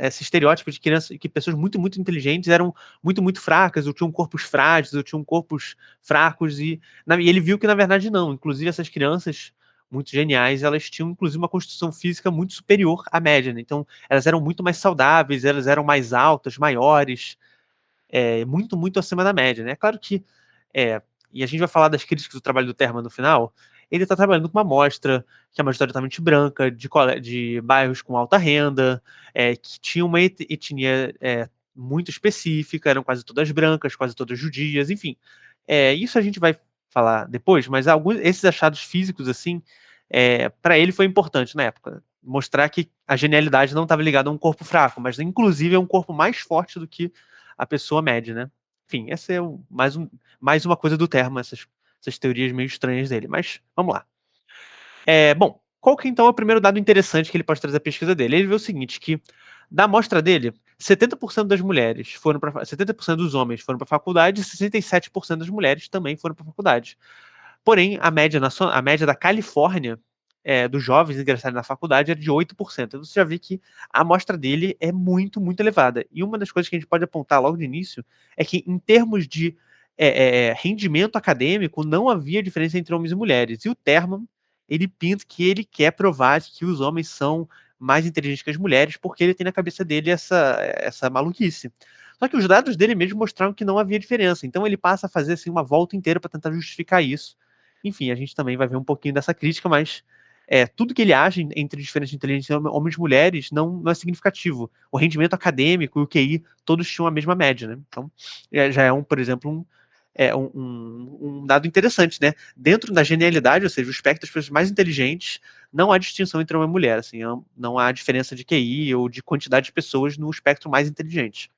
esse estereótipo de criança, que pessoas muito, muito inteligentes eram muito, muito fracas, ou tinham corpos frágeis, ou tinham corpos fracos, e ele viu que na verdade não. Inclusive essas crianças muito geniais, elas tinham inclusive uma constituição física muito superior à média, né? Então elas eram muito mais saudáveis, elas eram mais altas, maiores, muito, muito acima da média, né? É claro que, é, e a gente vai falar das críticas do trabalho do Terman no final, ele está trabalhando com uma amostra que é majoritariamente branca, de bairros com alta renda, que tinha uma etnia muito específica, eram quase todas brancas, quase todas judias, enfim. Isso a gente vai falar depois, mas esses achados físicos, assim, para ele foi importante na época. Mostrar que a genialidade não estava ligada a um corpo fraco, mas inclusive a um corpo mais forte do que a pessoa média, né? Enfim, essa é mais uma coisa do Termo, essas teorias meio estranhas dele. Mas vamos lá. Bom, qual que então é o primeiro dado interessante que ele pode trazer à pesquisa dele? Ele vê o seguinte, que da amostra dele, 70% das mulheres foram para 70% dos homens foram para a faculdade e 67% das mulheres também foram para a faculdade. Porém, a média da Califórnia, dos jovens ingressarem na faculdade era de 8%. Então você já vê que a amostra dele é muito, muito elevada. E uma das coisas que a gente pode apontar logo de início é que, em termos de rendimento acadêmico, não havia diferença entre homens e mulheres. E o Terman, ele pinta que ele quer provar que os homens são mais inteligentes que as mulheres, porque ele tem na cabeça dele essa maluquice. Só que os dados dele mesmo mostraram que não havia diferença. Então ele passa a fazer assim, uma volta inteira para tentar justificar isso. Enfim, a gente também vai ver um pouquinho dessa crítica, mas tudo que ele age entre diferentes inteligências, homens e mulheres, não é significativo. O rendimento acadêmico e o QI, todos tinham a mesma média, né? Então, já é por exemplo, um dado interessante, né? Dentro da genialidade, ou seja, o espectro das pessoas mais inteligentes, não há distinção entre homem e mulher, assim, não há diferença de QI ou de quantidade de pessoas no espectro mais inteligente.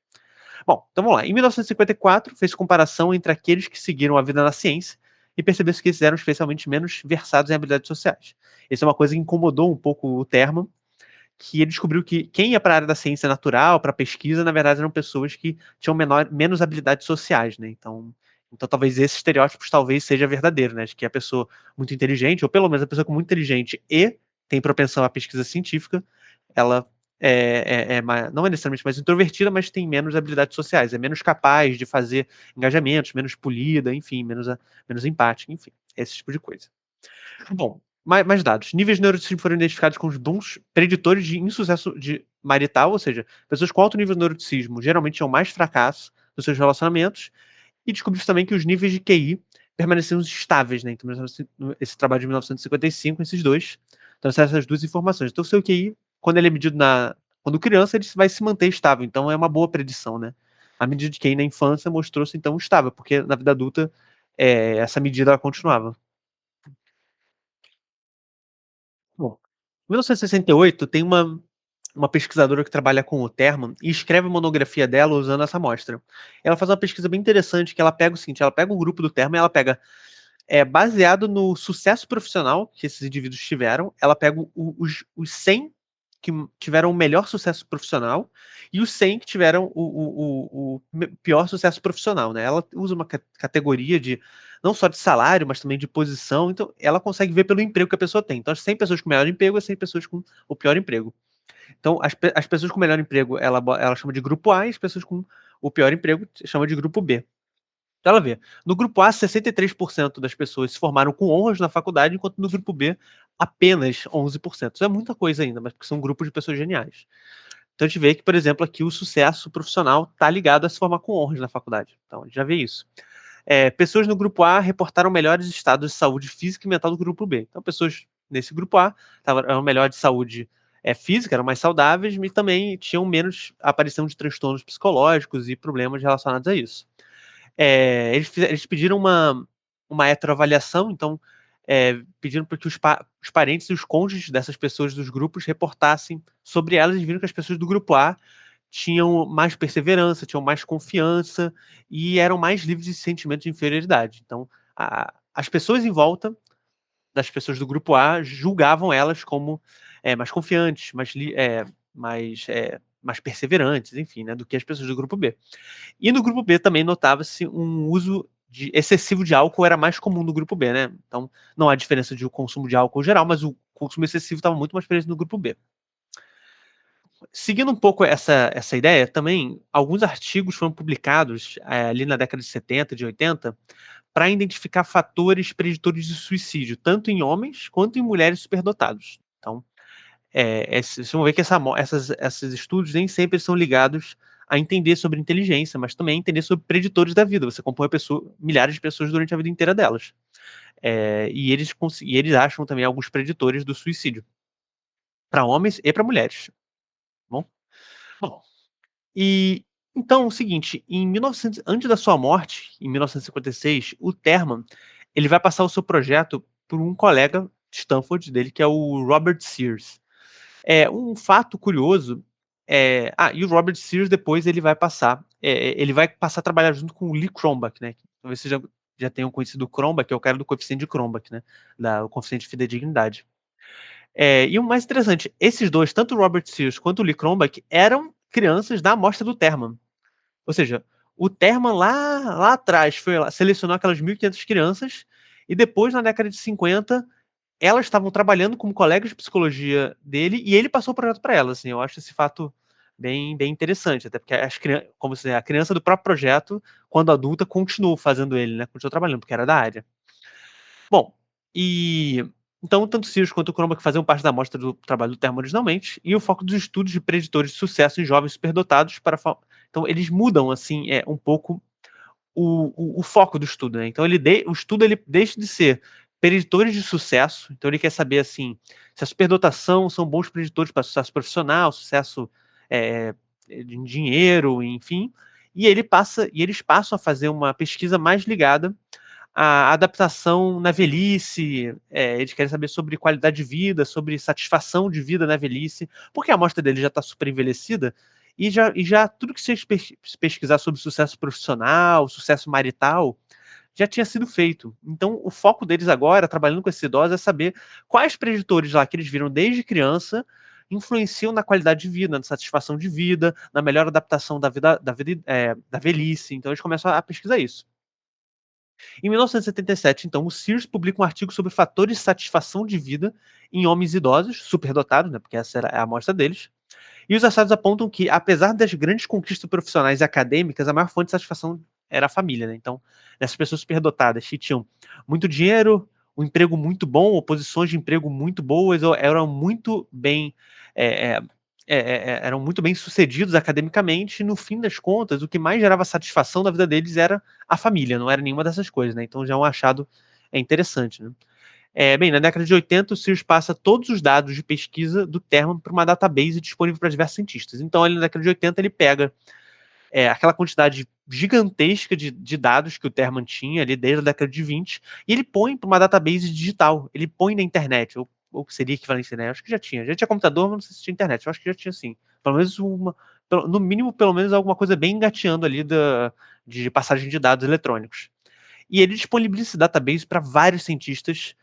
Bom, então vamos lá. Em 1954, fez comparação entre aqueles que seguiram a vida na ciência e percebeu-se que eles eram especialmente menos versados em habilidades sociais. Isso é uma coisa que incomodou um pouco o Terman, que ele descobriu que quem ia para a área da ciência natural, para pesquisa, na verdade eram pessoas que tinham menos habilidades sociais, né? Então talvez esse estereótipo talvez seja verdadeiro, né? De que a pessoa muito inteligente, ou pelo menos a pessoa muito inteligente e tem propensão à pesquisa científica, ela não é necessariamente mais introvertida, mas tem menos habilidades sociais, é menos capaz de fazer engajamentos, menos polida, enfim, menos empática, enfim, esse tipo de coisa. Bom, mais dados. Níveis de neuroticismo foram identificados com os bons preditores de insucesso marital, ou seja, pessoas com alto nível de neuroticismo geralmente tinham mais fracasso nos seus relacionamentos, e descobriu também que os níveis de QI permaneciam estáveis, né? Então, esse trabalho de 1955, esses dois, trouxeram essas duas informações. Então, o seu QI, quando ele é medido quando criança, ele vai se manter estável. Então, é uma boa predição, né? A medida de QI na infância mostrou-se, então, estável, porque na vida adulta, essa medida ela continuava. Bom, em 1968, tem uma pesquisadora que trabalha com o Terman e escreve a monografia dela usando essa amostra. Ela faz uma pesquisa bem interessante, que ela pega o seguinte, ela pega um grupo do Terman e ela pega, baseado no sucesso profissional que esses indivíduos tiveram, ela pega os 100 que tiveram o melhor sucesso profissional e os 100 que tiveram o pior sucesso profissional, né? Ela usa uma categoria de não só de salário, mas também de posição, então ela consegue ver pelo emprego que a pessoa tem. Então, as 100 pessoas com o melhor emprego e 100 pessoas com o pior emprego. Então, as pessoas com o melhor emprego, ela chama de grupo A, e as pessoas com o pior emprego chama de grupo B. Então, ela vê, no grupo A, 63% das pessoas se formaram com honras na faculdade, enquanto no grupo B, apenas 11%. Isso é muita coisa ainda, mas porque são grupos de pessoas geniais. Então, a gente vê que, por exemplo, aqui o sucesso profissional está ligado a se formar com honras na faculdade. Então, a gente já vê isso. Pessoas no grupo A reportaram melhores estados de saúde física e mental do grupo B. Então, pessoas nesse grupo A eram melhor de saúde física, eram mais saudáveis, mas também tinham menos aparição de transtornos psicológicos e problemas relacionados a isso. Eles pediram uma heteroavaliação, então pediram para que os parentes e os cônjuges dessas pessoas dos grupos reportassem sobre elas e viram que as pessoas do grupo A tinham mais perseverança, tinham mais confiança e eram mais livres de sentimentos de inferioridade. Então, as pessoas em volta das pessoas do grupo A julgavam elas como mais confiantes, mais perseverantes, enfim, né, do que as pessoas do grupo B. E no grupo B também notava-se um uso excessivo de álcool, era mais comum no grupo B, né? Então, não há diferença de consumo de álcool geral, mas o consumo excessivo estava muito mais presente no grupo B. Seguindo um pouco essa ideia, também alguns artigos foram publicados ali na década de 70, de 80, para identificar fatores preditores de suicídio, tanto em homens quanto em mulheres superdotados. Então, vocês vão ver que esses estudos nem sempre são ligados a entender sobre inteligência, mas também a entender sobre preditores da vida. Você compõe milhares de pessoas durante a vida inteira delas. E eles acham também alguns preditores do suicídio, para homens e para mulheres. Bom? Bom, e então, o seguinte, antes da sua morte, em 1956, o Terman, ele vai passar o seu projeto por um colega de Stanford dele, que é o Robert Sears. Um fato curioso e o Robert Sears depois ele vai passar a trabalhar junto com o Lee Cronbach, né? Talvez vocês já tenham conhecido o Cronbach, que é o cara do coeficiente de Cronbach, né? O coeficiente de fidedignidade. E o mais interessante, esses dois, tanto o Robert Sears quanto o Lee Cronbach, eram crianças da amostra do Terman. Ou seja, o Terman lá atrás selecionou aquelas 1.500 crianças e depois, na década de 50, elas estavam trabalhando como colegas de psicologia dele e ele passou o projeto para elas. Assim, eu acho esse fato bem, bem interessante, até porque como se a criança do próprio projeto, quando adulta, continuou fazendo ele, né? Continuou trabalhando, porque era da área. Bom, então tanto o Sirius quanto o Chroma faziam parte da amostra do trabalho do Termo originalmente, e o foco dos estudos de preditores de sucesso em jovens superdotados então eles mudam assim um pouco o foco do estudo, né? Então o estudo ele deixa de ser preditores de sucesso. Então ele quer saber assim, se a superdotação são bons preditores para sucesso profissional, sucesso em dinheiro, enfim. E eles passam a fazer uma pesquisa mais ligada à adaptação na velhice. Eles querem saber sobre qualidade de vida, sobre satisfação de vida na velhice, porque a amostra deles já está super envelhecida. E já tudo que vocês pesquisar sobre sucesso profissional, sucesso marital, já tinha sido feito. Então, o foco deles agora, trabalhando com esses idosos, é saber quais preditores lá que eles viram desde criança influenciam na qualidade de vida, na satisfação de vida, na melhor adaptação da velhice. Então, eles começam a pesquisar isso. Em 1977, então, o Sears publica um artigo sobre fatores de satisfação de vida em homens idosos, superdotados, né, porque essa era a amostra deles. E os achados apontam que, apesar das grandes conquistas profissionais e acadêmicas, a maior fonte de satisfação era a família, né? Então, essas pessoas superdotadas que tinham muito dinheiro, um emprego muito bom, ou posições de emprego muito boas, ou eram muito bem, é, é, eram muito bem sucedidos academicamente, e no fim das contas, o que mais gerava satisfação na vida deles era a família, não era nenhuma dessas coisas, né? Então já é um achado interessante, né? Bem, na década de 80, o Sears passa todos os dados de pesquisa do Terman para uma database disponível para diversos cientistas. Então, ali na década de 80, ele pega aquela quantidade gigantesca de dados que o Terman tinha ali desde a década de 20, e ele põe para uma database digital, ele põe na internet, ou seria equivalente à internet, acho que já tinha computador, mas não sei se tinha internet, eu acho que já tinha sim, pelo menos no mínimo, pelo menos alguma coisa bem engateando ali de passagem de dados eletrônicos. E ele disponibiliza esse database para vários cientistas,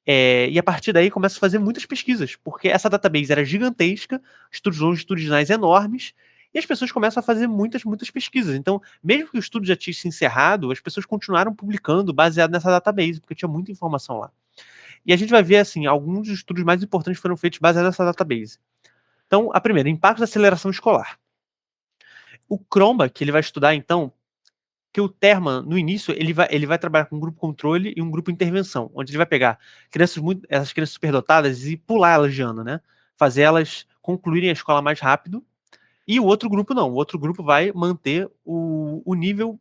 e a partir daí começa a fazer muitas pesquisas, porque essa database era gigantesca, estudos longitudinais enormes, e as pessoas começam a fazer muitas, muitas pesquisas. Então, mesmo que o estudo já tinha se encerrado, as pessoas continuaram publicando baseado nessa database, porque tinha muita informação lá. E a gente vai ver, assim, alguns dos estudos mais importantes foram feitos baseados nessa database. Então, a primeira, impacto da aceleração escolar. O Chroma, que ele vai estudar, então, que o Terman, no início, ele vai trabalhar com um grupo controle e um grupo intervenção, onde ele vai pegar essas crianças superdotadas e pular elas de ano, né? Fazer elas concluírem a escola mais rápido. E o outro grupo não. O outro grupo vai manter o nível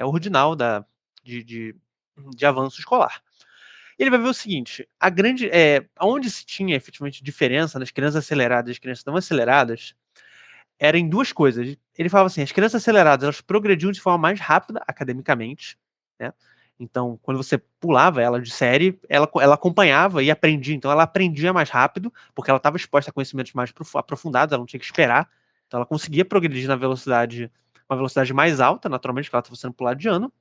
ordinal de avanço escolar. Ele vai ver o seguinte: onde se tinha efetivamente diferença nas crianças aceleradas e as crianças não aceleradas, era em duas coisas. Ele falava assim: as crianças aceleradas, elas progrediam de forma mais rápida academicamente, né? Então, quando você pulava ela de série, ela acompanhava e aprendia. Então, ela aprendia mais rápido, porque ela estava exposta a conhecimentos mais aprofundados, ela não tinha que esperar. Então, ela conseguia progredir uma velocidade mais alta, naturalmente, porque ela estava sendo pulada de ano.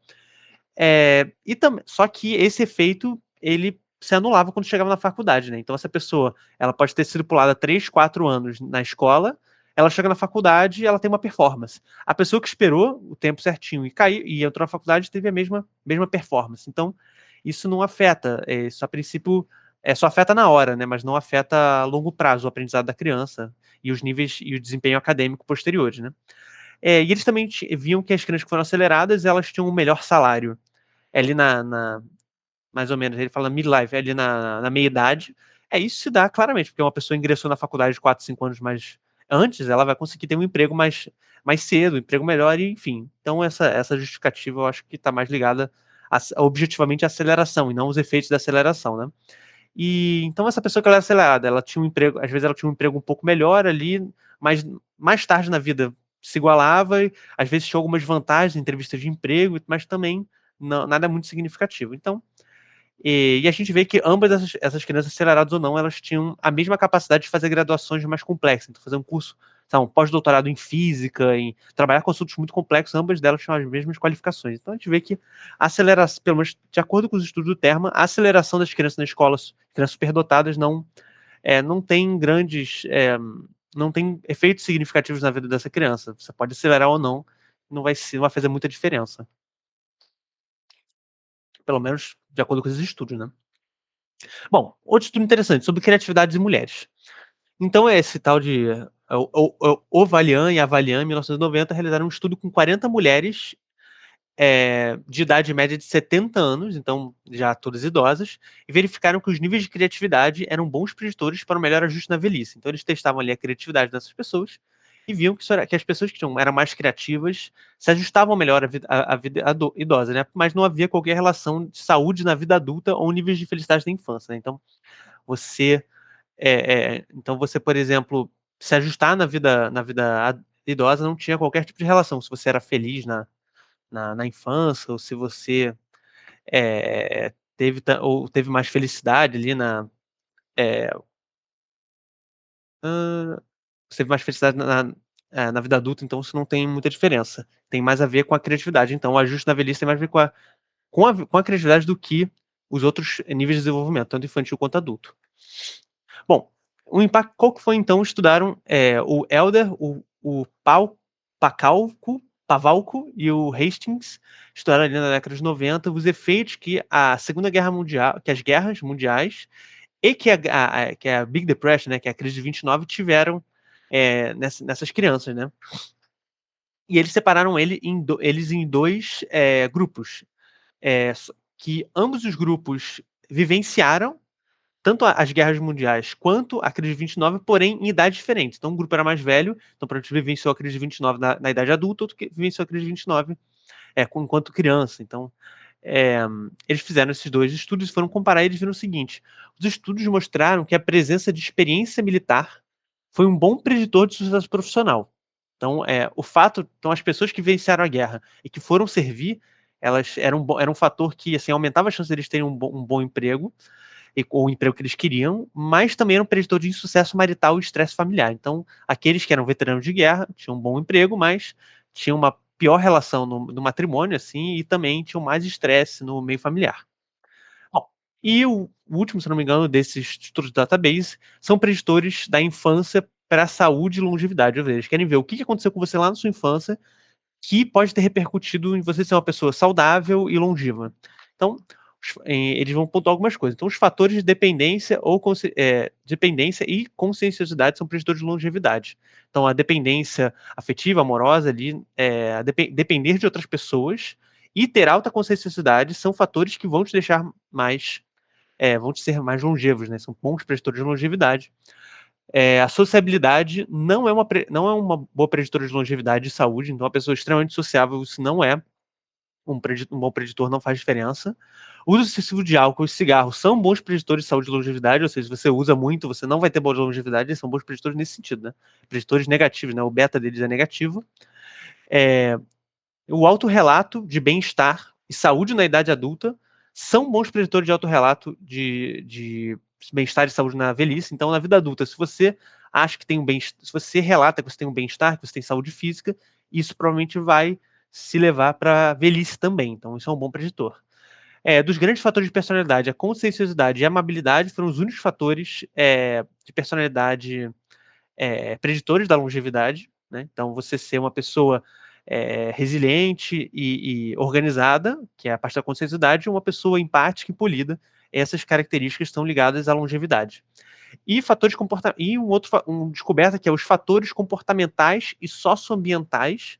Só que esse efeito, ele se anulava quando chegava na faculdade, né? Então, essa pessoa, ela pode ter sido pulada 3, 4 anos na escola, ela chega na faculdade e ela tem uma performance. A pessoa que esperou o tempo certinho e caiu e entrou na faculdade teve a mesma performance. Então, isso não afeta, isso a princípio só afeta na hora, né? Mas não afeta a longo prazo o aprendizado da criança e os níveis e o desempenho acadêmico posteriores, né? E eles também viam que as crianças que foram aceleradas, elas tinham um melhor salário. Ali mais ou menos, ele fala midlife, ali na meia-idade. Isso se dá claramente, porque uma pessoa ingressou na faculdade de 4, 5 anos mais antes, ela vai conseguir ter um emprego mais cedo, um emprego melhor, e enfim. Então, essa justificativa eu acho que está mais ligada objetivamente à aceleração, e não aos efeitos da aceleração, né? E então, essa pessoa que ela era acelerada, ela tinha um emprego, às vezes ela tinha um emprego um pouco melhor ali, mas mais tarde na vida se igualava, e às vezes tinha algumas vantagens em entrevistas de emprego, mas também nada muito significativo. Então, e a gente vê que ambas essas crianças, aceleradas ou não, elas tinham a mesma capacidade de fazer graduações mais complexas. Então, fazer um curso, sabe, um pós-doutorado em física, em trabalhar com assuntos muito complexos, ambas delas tinham as mesmas qualificações. Então, a gente vê que a aceleração, pelo menos de acordo com os estudos do Terma, a aceleração das crianças na escola, crianças superdotadas, não tem não tem efeitos significativos na vida dessa criança. Você pode acelerar ou não vai fazer muita diferença. Pelo menos de acordo com esses estudos, né? Bom, outro estudo interessante sobre criatividade de mulheres. Então, esse tal de Ovalian e Avalian, em 1990, realizaram um estudo com 40 mulheres de idade média de 70 anos, então já todas idosas, e verificaram que os níveis de criatividade eram bons preditores para o melhor ajuste na velhice. Então, eles testavam ali a criatividade dessas pessoas e viam que as pessoas que eram mais criativas se ajustavam melhor à vida idosa, né? Mas não havia qualquer relação de saúde na vida adulta ou níveis de felicidade da infância, né? Você, então você, por exemplo, se ajustar na vida idosa não tinha qualquer tipo de relação, se você era feliz na infância ou se você teve mais felicidade ali é, você teve mais felicidade na vida adulta, então isso não tem muita diferença. Tem mais a ver com a criatividade. Então, o ajuste na velhice tem mais a ver com a criatividade do que os outros níveis de desenvolvimento, tanto infantil quanto adulto. Bom, o impacto, qual que foi então? Estudaram o Elder, o Pavalco e o Hastings, estudaram ali na década de 90 os efeitos que a Segunda Guerra Mundial, que as guerras mundiais e que a Big Depression, né, que é a crise de 29, tiveram nessas crianças, né? E eles separaram eles em dois grupos, que ambos os grupos vivenciaram tanto as guerras mundiais quanto a crise de 29, porém em idades diferentes. Então, um grupo era mais velho, então, por exemplo, vivenciou a crise de 29 na idade adulta, outro que vivenciou a crise de 29 enquanto criança. Então, é, eles fizeram esses dois estudos e foram comparar e eles viram o seguinte: os estudos mostraram que a presença de experiência militar foi um bom preditor de sucesso profissional. Então, então as pessoas que venciaram a guerra e que foram servir, elas era um fator que assim aumentava a chance deles terem um bom emprego ou o emprego que eles queriam, mas também era um preditor de insucesso marital e estresse familiar. Então, aqueles que eram veteranos de guerra tinham um bom emprego, mas tinham uma pior relação no matrimônio, assim, e também tinham mais estresse no meio familiar. Bom, e o último, se não me engano, desses estudos de database são preditores da infância para a saúde e longevidade. Ou seja, eles querem ver o que aconteceu com você lá na sua infância que pode ter repercutido em você ser uma pessoa saudável e longeva. Então, eles vão pontuar algumas coisas. Então, os fatores de dependência e conscienciosidade são preditores de longevidade. Então, a dependência afetiva, amorosa ali, depender de outras pessoas e ter alta conscienciosidade são fatores que vão te deixar vão te ser mais longevos, né? São bons preditores de longevidade. A sociabilidade não é uma boa preditora de longevidade e saúde, então a pessoa extremamente sociável, isso não é um bom preditor, não faz diferença. O uso excessivo de álcool e cigarro são bons preditores de saúde e longevidade, ou seja, se você usa muito, você não vai ter boa longevidade, eles são bons preditores nesse sentido, né? Preditores negativos, né? O beta deles é negativo. É, o autorrelato de bem-estar e saúde na idade adulta são bons preditores de autorrelato de bem-estar e saúde na velhice. Então, na vida adulta, se você acha que tem um bem, se você relata que você tem um bem-estar, que você tem saúde física, isso provavelmente vai se levar para a velhice também. Então, isso é um bom preditor. Dos grandes fatores de personalidade, a conscienciosidade e a amabilidade foram os únicos fatores de personalidade preditores da longevidade, né? Então, você ser uma pessoa resiliente e organizada, que é a parte da conscienciosidade, e uma pessoa empática e polida, essas características estão ligadas à longevidade. E fatores e descoberta que é os fatores comportamentais e socioambientais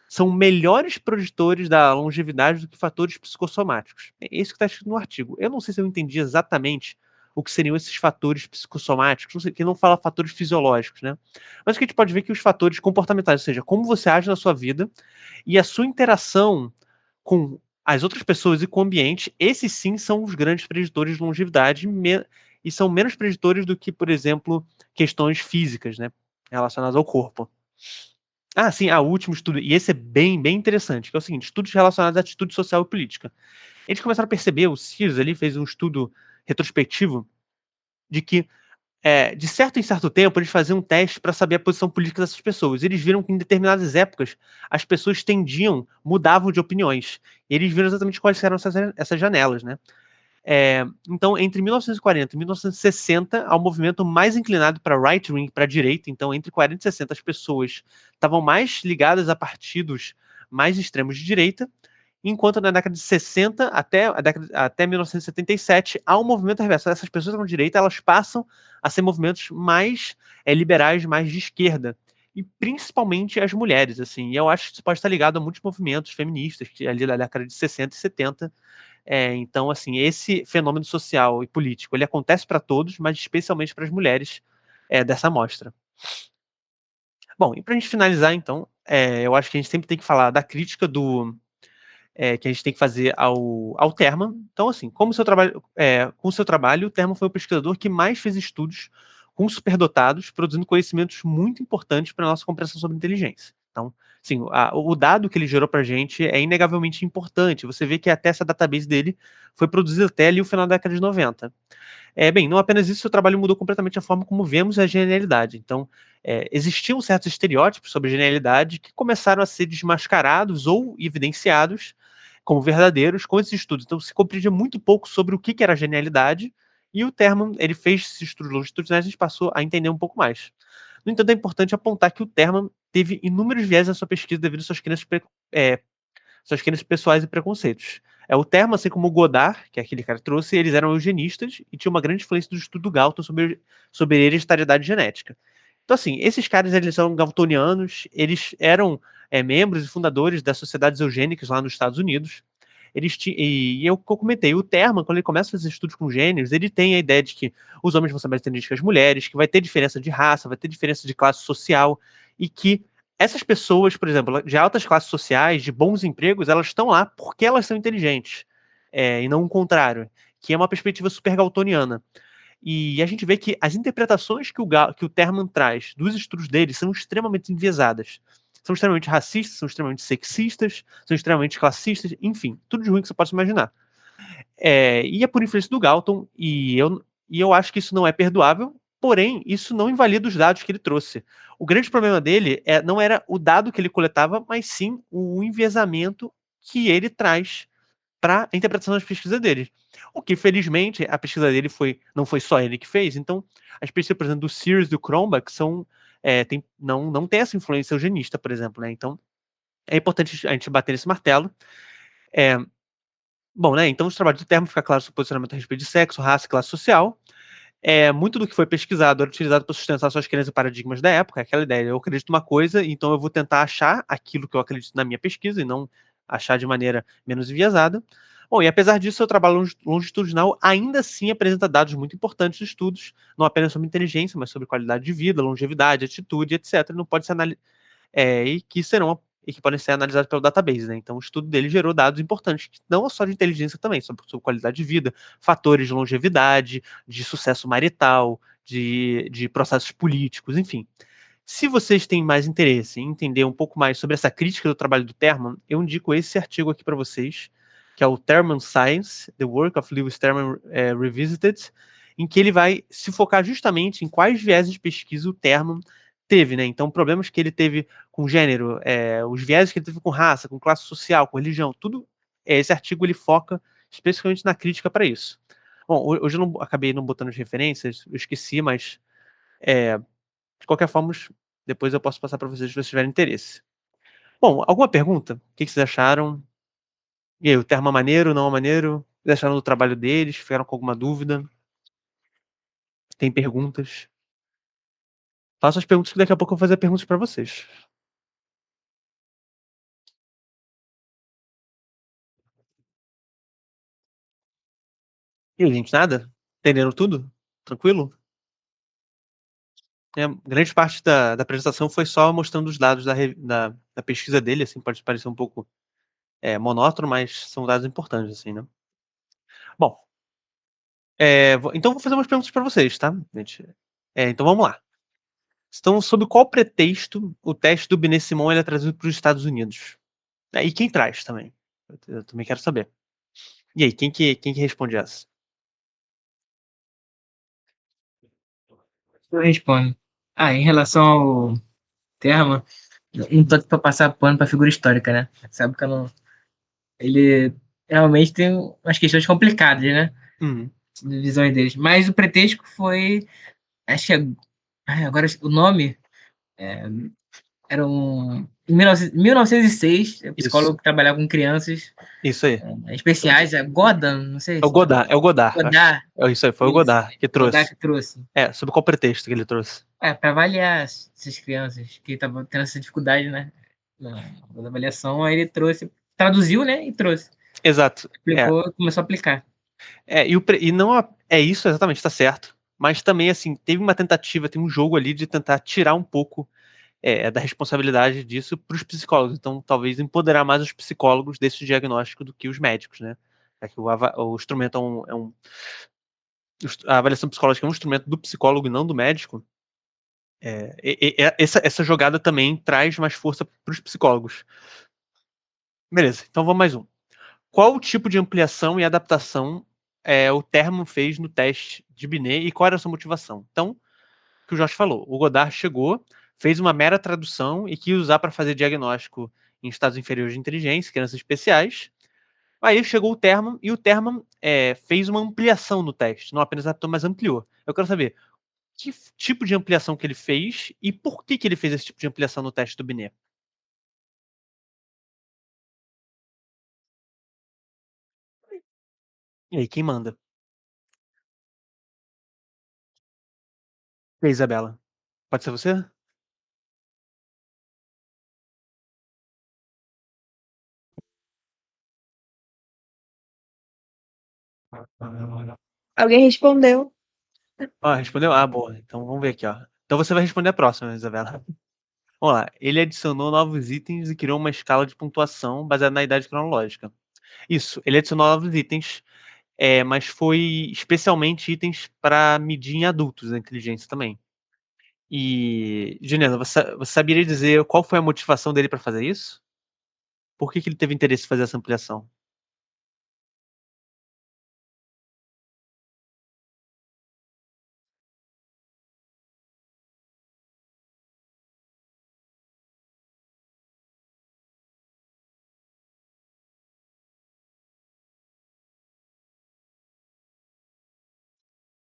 são melhores preditores da longevidade do que fatores psicossomáticos. É isso que está escrito no artigo. Eu não sei se eu entendi exatamente o que seriam esses fatores psicossomáticos, não sei, que não fala fatores fisiológicos, né? Mas o que a gente pode ver é que os fatores comportamentais, ou seja, como você age na sua vida e a sua interação com as outras pessoas e com o ambiente, esses sim são os grandes preditores de longevidade e são menos preditores do que, por exemplo, questões físicas, né? Relacionadas ao corpo. Ah, sim, o último estudo, e esse é bem, bem interessante, que é o seguinte: estudos relacionados à atitude social e política. Eles começaram a perceber, o Sears ali fez um estudo retrospectivo de que, de certo em certo tempo, eles faziam um teste para saber a posição política dessas pessoas. Eles viram que em determinadas épocas as pessoas mudavam de opiniões. E eles viram exatamente quais eram essas janelas, né? Então, entre 1940 e 1960, há um movimento mais inclinado para right-wing, para a direita. Então, entre 40 e 60, as pessoas estavam mais ligadas a partidos mais extremos de direita, enquanto na década de 60 até 1977 há um movimento reverso. Essas pessoas da direita, elas passam a ser movimentos mais liberais, mais de esquerda, e principalmente as mulheres, assim. E eu acho que isso pode estar ligado a muitos movimentos feministas que ali da década de 60 e 70. Então, assim, esse fenômeno social e político, ele acontece para todos, mas especialmente para as mulheres dessa amostra. Bom, e para a gente finalizar, então, eu acho que a gente sempre tem que falar da crítica que a gente tem que fazer ao Terman. Então, assim, com o seu trabalho, o Terman foi o pesquisador que mais fez estudos com superdotados, produzindo conhecimentos muito importantes para a nossa compreensão sobre inteligência. Então, assim, o dado que ele gerou para a gente é inegavelmente importante. Você vê que até essa database dele foi produzida até ali o final da década de 90. Bem, não apenas isso, seu trabalho mudou completamente a forma como vemos a genialidade. Então, existiam certos estereótipos sobre a genialidade que começaram a ser desmascarados ou evidenciados como verdadeiros com esses estudos. Então, se compreendia muito pouco sobre o que era a genialidade, e o Terman, ele fez esses estudos longitudinais, a gente passou a entender um pouco mais. No entanto, é importante apontar que o Terman teve inúmeros viés na sua pesquisa devido às suas crenças pessoais e preconceitos. O Terman, assim como o Godard, que é aquele cara que trouxe, eles eram eugenistas e tinham uma grande influência do estudo do Galton sobre hereditariedade genética. Então, assim, esses caras, eles são galtonianos, eles eram membros e fundadores das sociedades eugênicas lá nos Estados Unidos. E eu comentei, o Terman, quando ele começa a fazer estudos com gêneros, ele tem a ideia de que os homens vão ser mais inteligentes que as mulheres, que vai ter diferença de raça, vai ter diferença de classe social, e que essas pessoas, por exemplo, de altas classes sociais, de bons empregos, elas estão lá porque elas são inteligentes, e não o contrário, que é uma perspectiva super galtoniana. E a gente vê que as interpretações que o Terman traz dos estudos dele são extremamente enviesadas. São extremamente racistas, são extremamente sexistas, são extremamente classistas, enfim, tudo de ruim que você possa imaginar. E é por influência do Galton, e eu acho que isso não é perdoável, porém, isso não invalida os dados que ele trouxe. O grande problema dele não era o dado que ele coletava, mas sim o enviesamento que ele traz para a interpretação das pesquisas dele. O que, felizmente, a pesquisa dele não foi só ele que fez, então, as pesquisas, por exemplo, do Sears e do Cronbach não tem essa influência eugenista, por exemplo, né? Então, é importante a gente bater nesse martelo. É, Bom, né? Então, os trabalhos do Termo fica claro sobre o posicionamento a respeito de sexo, raça e classe social. Muito do que foi pesquisado era utilizado para sustentar suas crenças e paradigmas da época, aquela ideia, eu acredito uma coisa, então eu vou tentar achar aquilo que eu acredito na minha pesquisa e não achar de maneira menos enviesada. Bom, e apesar disso, seu trabalho longitudinal ainda assim apresenta dados muito importantes de estudos, não apenas sobre inteligência, mas sobre qualidade de vida, longevidade, atitude, etc. Não pode ser e que podem ser analisados pelo database, né? Então, o estudo dele gerou dados importantes, não só de inteligência também, sobre qualidade de vida, fatores de longevidade, de sucesso marital, de processos políticos, enfim. Se vocês têm mais interesse em entender um pouco mais sobre essa crítica do trabalho do Terman, eu indico esse artigo aqui para vocês, que é o Terman Science, The Work of Lewis Terman Revisited, em que ele vai se focar justamente em quais viéses de pesquisa o Terman teve, né? Então, problemas que ele teve com gênero, os viéses que ele teve com raça, com classe social, com religião, tudo. Esse artigo ele foca especificamente na crítica para isso. Bom, hoje eu acabei não botando as referências, eu esqueci, mas de qualquer forma, depois eu posso passar para vocês se vocês tiverem interesse. Bom, alguma pergunta? O que vocês acharam? E aí, o termo é maneiro, não é maneiro? O que vocês acharam do trabalho deles? Ficaram com alguma dúvida? Tem perguntas? Façam as perguntas que daqui a pouco eu vou fazer perguntas para vocês. E aí, gente, nada? Entenderam tudo? Tranquilo? Grande parte da apresentação foi só mostrando os dados da pesquisa dele, assim, pode parecer um pouco monótono, mas são dados importantes, assim, né? Bom, então eu vou fazer umas perguntas para vocês, tá, gente? Então vamos lá. Então, sob qual pretexto o teste do Binet-Simon ele é trazido para os Estados Unidos? E quem traz também? Eu também quero saber. E aí, quem que responde essa? Eu respondo. Em relação ao Terma, não tô aqui pra passar pano pra figura histórica, né? Sabe que eu não. Ele realmente tem umas questões complicadas, né? Uhum. De visões deles. Mas o pretexto foi. Acho que é. Agora o nome era um. Em 1906, o Isso, psicólogo que trabalhava com crianças isso aí. especiais, Gordon, não sei É o se. Godard, é o Godard, acho. Godard, Isso aí, foi o isso. Godard que Godard trouxe. que trouxe. Sob qual pretexto que ele trouxe? Para avaliar essas crianças que estavam tendo essa dificuldade, né? Na avaliação, aí ele trouxe, traduziu, né? E trouxe. Exato. Aplicou, começou a aplicar. E não é isso exatamente, tá certo. Mas também, assim, teve uma tentativa, tem um jogo ali de tentar tirar um pouco é da responsabilidade disso para os psicólogos. Então, talvez empoderar mais os psicólogos desse diagnóstico do que os médicos, né? É que o instrumento a avaliação psicológica é um instrumento do psicólogo e não do médico. Essa jogada também traz mais força para os psicólogos. Beleza, então vamos mais um. Qual o tipo de ampliação e adaptação o Terman fez no teste de Binet e qual era a sua motivação? Então, o que o Jorge falou, o Godard chegou, fez uma mera tradução e quis usar para fazer diagnóstico em estados inferiores de inteligência, crianças especiais. Aí chegou o Terman e o Terman fez uma ampliação no teste, não apenas adaptou, mas ampliou. Eu quero saber que tipo de ampliação que ele fez e por que ele fez esse tipo de ampliação no teste do Binet. E aí, quem manda? E aí, Isabela? Pode ser você? Alguém respondeu. Ah, respondeu? Ah, boa. Então vamos ver aqui, ó. Então você vai responder a próxima, Isabela. Vamos lá. Ele adicionou novos itens e criou uma escala de pontuação baseada na idade cronológica. Isso, ele adicionou novos itens, mas foi especialmente itens para medir em adultos a inteligência também. E, Juliana, você saberia dizer qual foi a motivação dele para fazer isso? Por que ele teve interesse em fazer essa ampliação?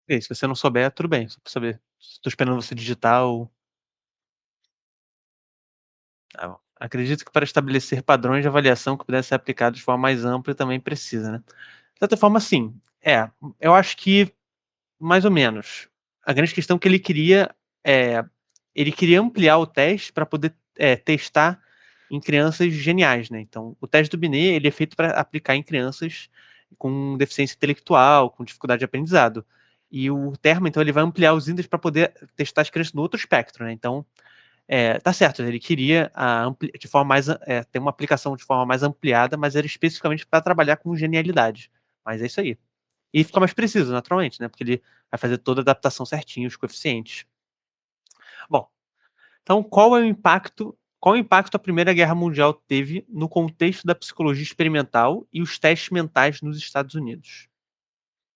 E aí, se você não souber, tudo bem, só para saber. Estou esperando você digitar ou. Ah, acredito que para estabelecer padrões de avaliação que pudessem ser aplicados de forma mais ampla também precisa, né? De certa forma, sim. Eu acho que mais ou menos. A grande questão é que é, ele queria ampliar o teste para poder testar em crianças geniais, né? Então, o teste do Binet ele é feito para aplicar em crianças com deficiência intelectual, com dificuldade de aprendizado. E o Terma, então, ele vai ampliar os índices para poder testar as crianças no outro espectro, né? Então, tá certo, ele queria de forma mais, ter uma aplicação de forma mais ampliada, mas era especificamente para trabalhar com genialidade. Mas é isso aí. E fica mais preciso, naturalmente, né? Porque ele vai fazer toda a adaptação certinho, os coeficientes. Bom, então qual o impacto a Primeira Guerra Mundial teve no contexto da psicologia experimental e os testes mentais nos Estados Unidos?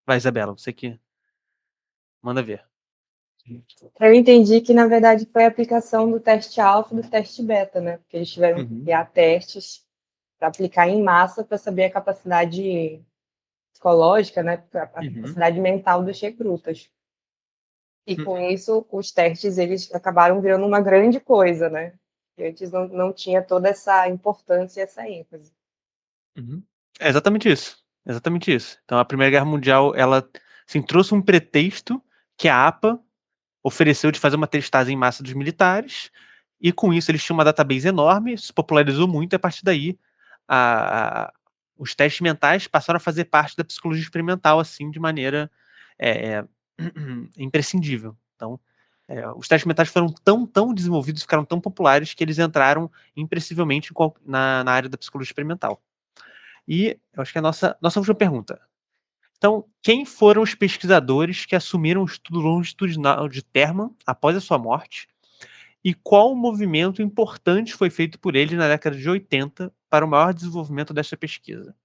Vai, Isabela, você que manda ver. Eu entendi que, na verdade, foi a aplicação do teste alfa e do teste beta, né? Porque eles tiveram que Uhum, criar testes para aplicar em massa para saber a capacidade psicológica, né? A uhum, capacidade mental dos recrutas. E uhum, com isso, os testes eles acabaram virando uma grande coisa, né? E antes não tinha toda essa importância e essa ênfase. uhum. É exatamente isso. Exatamente isso. Então, a Primeira Guerra Mundial, ela assim, trouxe um pretexto que a APA ofereceu de fazer uma testagem em massa dos militares, e com isso eles tinham uma database enorme, se popularizou muito, e a partir daí a- a- os testes mentais passaram a fazer parte da psicologia experimental, assim, de maneira é, é, imprescindível. Então, os testes mentais foram tão desenvolvidos, ficaram tão populares, que eles entraram imprescindivelmente na área da psicologia experimental. E eu acho que a nossa última pergunta. Então, quem foram os pesquisadores que assumiram o estudo longitudinal de Terman após a sua morte? E qual movimento importante foi feito por ele na década de 80 para o maior desenvolvimento dessa pesquisa?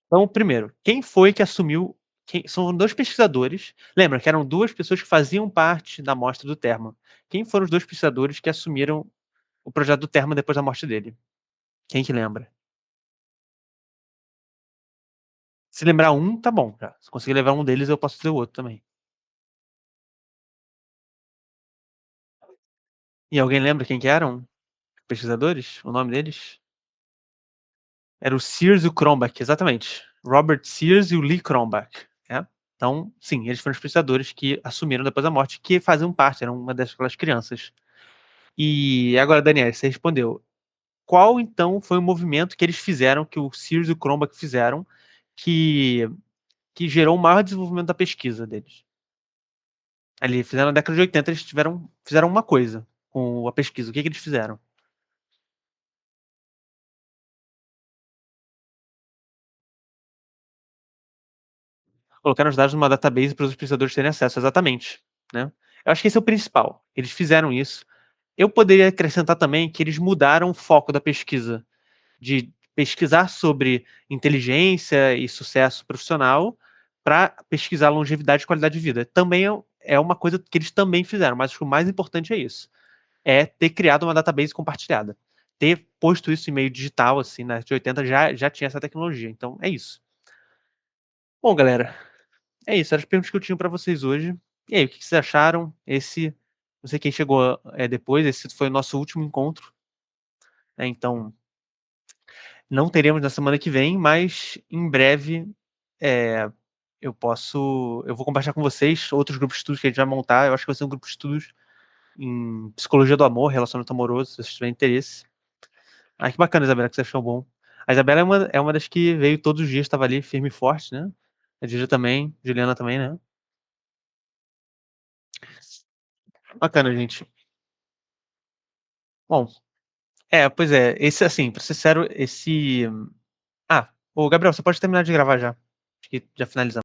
Então, primeiro, quem foi que assumiu? São dois pesquisadores. Lembra que eram duas pessoas que faziam parte da amostra do Terman. Quem foram os dois pesquisadores que assumiram o projeto do Terman depois da morte dele? Quem que lembra? Se lembrar um, tá bom. Já. Se conseguir lembrar um deles, eu posso dizer o outro também. E alguém lembra quem que eram? Pesquisadores? O nome deles? Era o Sears e o Cronbach, exatamente. Robert Sears e o Lee Cronbach. Né? Então, sim, eles foram os pesquisadores que assumiram depois da morte, que faziam parte, eram uma daquelas crianças. E agora, Daniel, você respondeu. Qual, então, foi o movimento que eles fizeram, que o Sears e o Cronbach fizeram, que, que gerou o maior desenvolvimento da pesquisa deles? Ali, fizeram na década de 80, eles fizeram uma coisa com a pesquisa. O que eles fizeram? Colocaram os dados numa database para os pesquisadores terem acesso, exatamente, né? Eu acho que esse é o principal. Eles fizeram isso. Eu poderia acrescentar também que eles mudaram o foco da pesquisa, de pesquisar sobre inteligência e sucesso profissional para pesquisar longevidade e qualidade de vida. Também é uma coisa que eles também fizeram, mas acho que o mais importante é isso. É ter criado uma database compartilhada. Ter posto isso em meio digital, assim, na década de 80 já tinha essa tecnologia. Então, é isso. Bom, galera, é isso. Eram as perguntas que eu tinha para vocês hoje. E aí, o que vocês acharam? Não sei quem chegou depois, esse foi o nosso último encontro, né? Então, não teremos na semana que vem, mas em breve eu vou compartilhar com vocês outros grupos de estudos que a gente vai montar. Eu acho que vai ser um grupo de estudos em psicologia do amor, relacionamento amoroso, se vocês tiverem interesse. Ah, que bacana, Isabela, que você achou bom. A Isabela é uma das que veio todos os dias, estava ali firme e forte, né? A Dija também, Juliana também, né? Bacana, gente. Bom, pois é, esse assim, pra ser sincero, esse. Ah, ô Gabriel, você pode terminar de gravar já. Acho que já finalizamos.